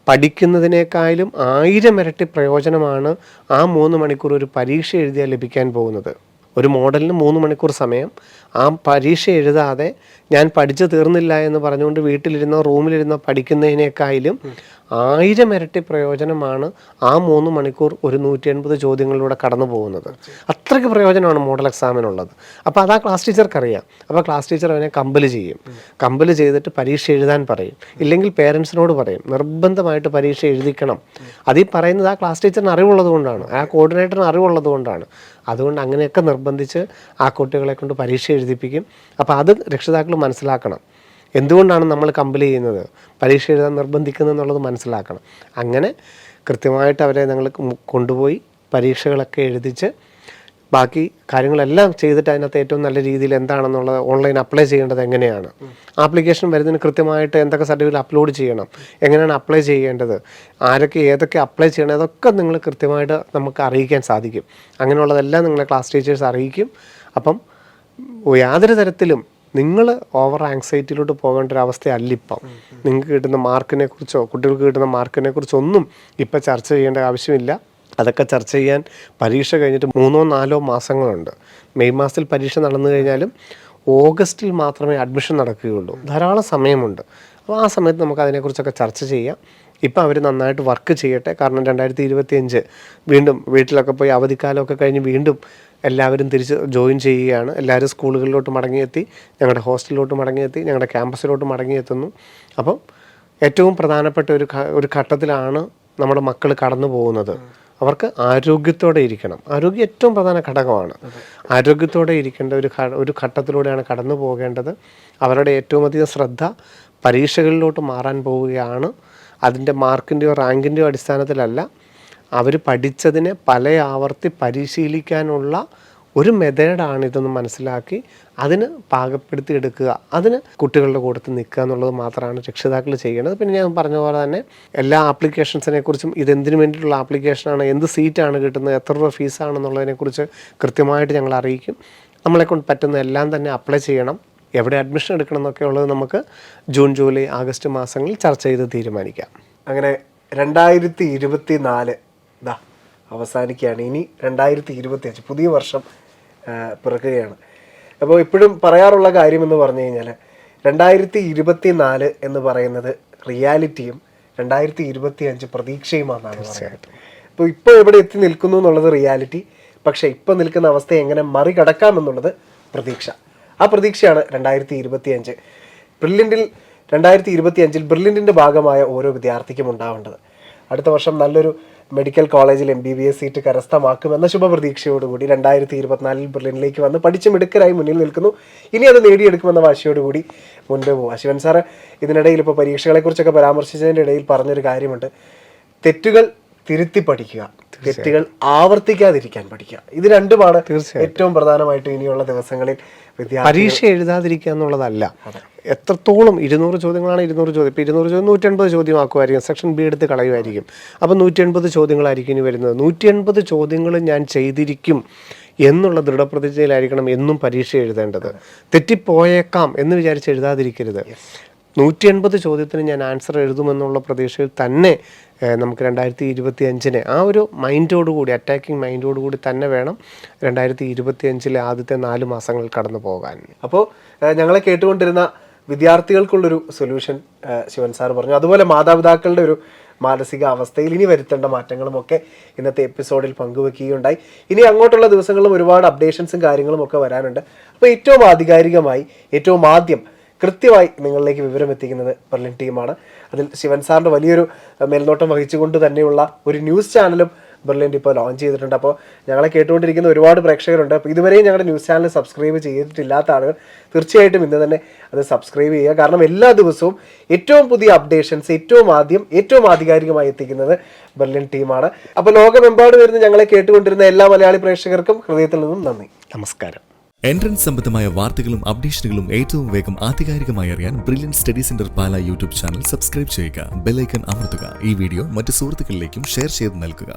പഠിക്കുന്നതിനേക്കാളും 1000 ഇരട്ടി പ്രയോജനമാണ് ആ 3 മണിക്കൂർ ഒരു പരീക്ഷ എഴുതിയാൽ ലഭിക്കാൻ പോകുന്നത്. ഒരു മോഡലിന് 3 മണിക്കൂർ സമയം, ആ പരീക്ഷ എഴുതാതെ ഞാൻ പഠിച്ചു തീർന്നില്ല എന്ന് പറഞ്ഞുകൊണ്ട് വീട്ടിലിരുന്നോ റൂമിലിരുന്നോ പഠിക്കുന്നതിനേക്കാളും 1000 ഇരട്ടി പ്രയോജനമാണ് ആ 3 മണിക്കൂർ ഒരു 180 ചോദ്യങ്ങളിലൂടെ കടന്നു പോകുന്നത്. അത്രയ്ക്ക് പ്രയോജനമാണ് മോഡൽ എക്സാമിനുള്ളത്. അപ്പോൾ അത് ആ ക്ലാസ് ടീച്ചർക്കറിയാം. അപ്പോൾ ക്ലാസ് ടീച്ചർ അവനെ കമ്പൽ ചെയ്യും. കമ്പൽ ചെയ്തിട്ട് പരീക്ഷ എഴുതാൻ പറയും. ഇല്ലെങ്കിൽ പേരൻസിനോട് പറയും, നിർബന്ധമായിട്ട് പരീക്ഷ എഴുതിക്കണം. അതീ പറയുന്നത് ആ ക്ലാസ് ടീച്ചറിന് അറിവുള്ളത് കൊണ്ടാണ്, ആ കോർഡിനേറ്ററിന് അറിവുള്ളത് കൊണ്ടാണ്. അതുകൊണ്ട് അങ്ങനെയൊക്കെ നിർബന്ധിച്ച് ആ കുട്ടികളെ കൊണ്ട് പരീക്ഷ എഴുതിപ്പിക്കും. അപ്പോൾ അത് രക്ഷിതാക്കൾ മനസ്സിലാക്കണം. എന്തുകൊണ്ടാണ് നമ്മൾ കമ്പൽ ചെയ്യുന്നത്, പരീക്ഷ എഴുതാൻ നിർബന്ധിക്കുന്നത് എന്നുള്ളത് മനസ്സിലാക്കണം. അങ്ങനെ കൃത്യമായിട്ട് അവരെ ഞങ്ങൾ കൊണ്ടുപോയി പരീക്ഷകളൊക്കെ എഴുതിച്ച് ബാക്കി കാര്യങ്ങളെല്ലാം ചെയ്തിട്ട് അതിനകത്ത് ഏറ്റവും നല്ല രീതിയിൽ എന്താണെന്നുള്ളത് ഓൺലൈൻ അപ്ലൈ ചെയ്യേണ്ടത് എങ്ങനെയാണ്, ആപ്ലിക്കേഷൻ വരുന്നതിന് കൃത്യമായിട്ട് എന്തൊക്കെ സർട്ടിഫിക്കറ്റ് അപ്ലോഡ് ചെയ്യണം, എങ്ങനെയാണ് അപ്ലൈ ചെയ്യേണ്ടത്, ആരൊക്കെ ഏതൊക്കെ അപ്ലൈ ചെയ്യണം, അതൊക്കെ നിങ്ങൾ കൃത്യമായിട്ട് നമുക്ക് അറിയിക്കാൻ സാധിക്കും. അങ്ങനെയുള്ളതെല്ലാം നിങ്ങളെ ക്ലാസ് ടീച്ചേഴ്സ് അറിയിക്കും. അപ്പം യാതൊരു തരത്തിലും നിങ്ങൾ ഓവർ ആങ്സൈറ്റിയിലോട്ട് പോകേണ്ട ഒരു അവസ്ഥയല്ല ഇപ്പം. നിങ്ങൾക്ക് കിട്ടുന്ന മാർക്കിനെ കുറിച്ചോ കുട്ടികൾക്ക് കിട്ടുന്ന മാർക്കിനെ കുറിച്ചോ ഒന്നും ഇപ്പം ചർച്ച ചെയ്യേണ്ട ആവശ്യമില്ല. അതൊക്കെ ചർച്ച ചെയ്യാൻ പരീക്ഷ കഴിഞ്ഞിട്ട് 3-4 മാസങ്ങളുണ്ട്. മെയ് മാസത്തിൽ പരീക്ഷ നടന്നു കഴിഞ്ഞാലും ഓഗസ്റ്റിൽ മാത്രമേ അഡ്മിഷൻ നടക്കുകയുള്ളൂ. ധാരാളം സമയമുണ്ട്. അപ്പോൾ ആ സമയത്ത് നമുക്ക് അതിനെക്കുറിച്ചൊക്കെ ചർച്ച ചെയ്യാം. ഇപ്പം അവർ നന്നായിട്ട് വർക്ക് ചെയ്യട്ടെ. കാരണം 2025 വീണ്ടും വീട്ടിലൊക്കെ പോയി അവധിക്കാലമൊക്കെ കഴിഞ്ഞ് വീണ്ടും എല്ലാവരും തിരിച്ച് ജോയിൻ ചെയ്യുകയാണ്. എല്ലാവരും സ്കൂളുകളിലോട്ട് മടങ്ങിയെത്തി, ഞങ്ങളുടെ ഹോസ്റ്റലിലോട്ട് മടങ്ങിയെത്തി, ഞങ്ങളുടെ ക്യാമ്പസിലോട്ട് മടങ്ങിയെത്തുന്നു. അപ്പം ഏറ്റവും പ്രധാനപ്പെട്ട ഒരു ഘട്ടത്തിലാണ് നമ്മുടെ മക്കൾ കടന്നു പോകുന്നത്. അവർക്ക് ആരോഗ്യത്തോടെ ഇരിക്കണം. ആരോഗ്യം ഏറ്റവും പ്രധാന ഘടകമാണ്. ആരോഗ്യത്തോടെ ഇരിക്കേണ്ട ഒരു ഘട്ടത്തിലൂടെയാണ് കടന്നു പോകേണ്ടത്. അവരുടെ ഏറ്റവും അധികം ശ്രദ്ധ പരീക്ഷകളിലോട്ട് മാറാൻ പോവുകയാണ്. അതിൻ്റെ മാർക്കിൻ്റെയോ റാങ്കിൻ്റെയോ അടിസ്ഥാനത്തിലല്ല, അവർ പഠിച്ചതിനെ പല ആവർത്തി പരിശീലിക്കാനുള്ള ഒരു മെത്തേഡാണിതെന്ന് മനസ്സിലാക്കി അതിന് പാകപ്പെടുത്തി എടുക്കുക, അതിന് കുട്ടികളുടെ കൂട്ടത്തിൽ നിൽക്കുക എന്നുള്ളത് മാത്രമാണ് രക്ഷിതാക്കൾ ചെയ്യേണ്ടത്. പിന്നെ ഞാൻ പറഞ്ഞ പോലെ തന്നെ എല്ലാ ആപ്ലിക്കേഷൻസിനെ കുറിച്ചും, ഇതെന്തിനു വേണ്ടിയിട്ടുള്ള ആപ്ലിക്കേഷനാണ്, എന്ത് സീറ്റാണ് കിട്ടുന്നത്, എത്ര രൂപ ഫീസാണെന്നുള്ളതിനെക്കുറിച്ച് കൃത്യമായിട്ട് ഞങ്ങൾ അറിയിക്കും. നമ്മളെക്കൊണ്ട് പറ്റുന്ന എല്ലാം തന്നെ അപ്ലൈ ചെയ്യണം. എവിടെ അഡ്മിഷൻ എടുക്കണം എന്നൊക്കെ ഉള്ളത് നമുക്ക് ജൂൺ, ജൂലൈ, ആഗസ്റ്റ് മാസങ്ങളിൽ ചർച്ച ചെയ്ത് തീരുമാനിക്കാം. അങ്ങനെ 2024 ഇതാ അവസാനിക്കുകയാണ്. ഇനി 2025 പുതിയ വർഷം പിറക്കുകയാണ്. അപ്പോൾ ഇപ്പോഴും പറയാറുള്ള കാര്യമെന്ന് പറഞ്ഞു കഴിഞ്ഞാൽ 2024 എന്ന് പറയുന്നത് റിയാലിറ്റിയും 2025 പ്രതീക്ഷയുമാണെന്നാണ് പറയുന്നത്. അപ്പോൾ ഇപ്പോൾ എവിടെ എത്തി നിൽക്കുന്നു എന്നുള്ളത് റിയാലിറ്റി, പക്ഷേ ഇപ്പോൾ നിൽക്കുന്ന അവസ്ഥയെ എങ്ങനെ മറികടക്കാമെന്നുള്ളത് പ്രതീക്ഷ. ആ പ്രതീക്ഷയാണ് 2025 ബ്രില്യൻറ്റിൽ 2025 ബ്രില്യൻറ്റിൻ്റെ ഭാഗമായ ഓരോ വിദ്യാർത്ഥിക്കും ഉണ്ടാവേണ്ടത്. അടുത്ത വർഷം നല്ലൊരു മെഡിക്കൽ കോളേജിൽ MBBS സീറ്റ് കരസ്ഥമാക്കുമെന്ന ശുഭപ്രതീക്ഷയോടുകൂടി 2024 ബ്രില്യൻറ്റിലേക്ക് വന്ന് പഠിച്ച് മിടുക്കരായി മുന്നിൽ നിൽക്കുന്നു. ഇനി അത് നേടിയെടുക്കുമെന്ന വാശിയോടുകൂടി മുൻപ് പോവാം. ശിവൻ സാറ് ഇതിനിടയിൽ ഇപ്പോൾ പരീക്ഷകളെക്കുറിച്ചൊക്കെ പരാമർശിച്ചതിൻ്റെ ഇടയിൽ പറഞ്ഞൊരു കാര്യമുണ്ട്, തെറ്റുകൾ തിരുത്തി പഠിക്കുക, തെറ്റുകൾ ആവർത്തിക്കാതിരിക്കാൻ പഠിക്കുക. ഇത് രണ്ടുമാണ് ഏറ്റവും പ്രധാനമായിട്ടും ഇനിയുള്ള ദിവസങ്ങളിൽ പരീക്ഷ എഴുതാതിരിക്കുക എന്നുള്ളതല്ല. എത്രത്തോളം 200 ചോദ്യങ്ങളാണ് 200 ചോദ്യം. ഇപ്പോൾ 200 ചോദ്യം 180 ചോദ്യമാക്കുമായിരിക്കും, സെക്ഷൻ ബി എടുത്ത് കളയുമായിരിക്കും. അപ്പം 180 ചോദ്യങ്ങളായിരിക്കും ഇനി വരുന്നത്. 180 ചോദ്യങ്ങൾ ഞാൻ ചെയ്തിരിക്കും എന്നുള്ള ദൃഢപ്രതിജ്ഞയിലായിരിക്കണം എന്നും പരീക്ഷ എഴുതേണ്ടത്. തെറ്റിപ്പോയേക്കാം എന്ന് വിചാരിച്ച് എഴുതാതിരിക്കരുത്. 180 ചോദ്യത്തിന് ഞാൻ ആൻസർ എഴുതുമെന്നുള്ള പ്രതീക്ഷയിൽ തന്നെ നമുക്ക് 2025 ആ ഒരു മൈൻഡോടുകൂടി, അറ്റാക്കിംഗ് മൈൻഡോടുകൂടി തന്നെ വേണം 2025 ആദ്യത്തെ 4 മാസങ്ങൾ കടന്നു പോകാൻ. അപ്പോൾ ഞങ്ങളെ കേട്ടുകൊണ്ടിരുന്ന വിദ്യാർത്ഥികൾക്കുള്ളൊരു സൊല്യൂഷൻ ശിവൻ സാർ പറഞ്ഞു. അതുപോലെ മാതാപിതാക്കളുടെ ഒരു മാനസിക അവസ്ഥയിൽ ഇനി വരുത്തേണ്ട മാറ്റങ്ങളും ഒക്കെ ഇന്നത്തെ എപ്പിസോഡിൽ പങ്കുവെക്കുകയുണ്ടായി. ഇനി അങ്ങോട്ടുള്ള ദിവസങ്ങളിലും ഒരുപാട് അപ്ഡേഷൻസും കാര്യങ്ങളും ഒക്കെ വരാനുണ്ട്. അപ്പോൾ ഏറ്റവും ആധികാരികമായി, ഏറ്റവും ആദ്യം കൃത്യമായി നിങ്ങളിലേക്ക് വിവരം എത്തിക്കുന്നത് ബെർലിൻ ടീമാണ്. അതിൽ ശിവൻ സാറിൻ്റെ വലിയൊരു മേൽനോട്ടം വഹിച്ചുകൊണ്ട് തന്നെയുള്ള ഒരു ന്യൂസ് ചാനലും ബെർലിൻ ഇപ്പോൾ ലോഞ്ച് ചെയ്തിട്ടുണ്ട്. അപ്പോൾ ഞങ്ങളെ കേട്ടുകൊണ്ടിരിക്കുന്ന ഒരുപാട് പ്രേക്ഷകരുണ്ട്. അപ്പോൾ ഇതുവരെയും ഞങ്ങളുടെ ന്യൂസ് ചാനൽ സബ്സ്ക്രൈബ് ചെയ്തിട്ടില്ലാത്ത ആളുകൾ തീർച്ചയായിട്ടും ഇന്ന് തന്നെ അത് സബ്സ്ക്രൈബ് ചെയ്യുക. കാരണം എല്ലാ ദിവസവും ഏറ്റവും പുതിയ അപ്ഡേഷൻസ് ഏറ്റവും ആദ്യം, ഏറ്റവും ആധികാരികമായി എത്തിക്കുന്നത് ബെർലിൻ ടീമാണ്. അപ്പോൾ ലോകമെമ്പാടും വരുന്ന ഞങ്ങളെ കേട്ടുകൊണ്ടിരുന്ന എല്ലാ മലയാളി പ്രേക്ഷകർക്കും ഹൃദയത്തിൽ നിന്നും നന്ദി, നമസ്കാരം. എൻട്രൻസ് സംബന്ധമായ വാർത്തകളും അപ്ഡേഷനുകളും ഏറ്റവും വേഗം ആധികാരികമായി അറിയാൻ ബ്രില്യൻ സ്റ്റഡി സെന്റർ പാല യൂട്യൂബ് ചാനൽ സബ്സ്ക്രൈബ് ചെയ്യുക. ബെൽ ഐക്കൺ അമർത്തുക. ഈ വീഡിയോ മറ്റ് സുഹൃത്തുക്കളിലേക്കും ഷെയർ ചെയ്ത് നൽകുക.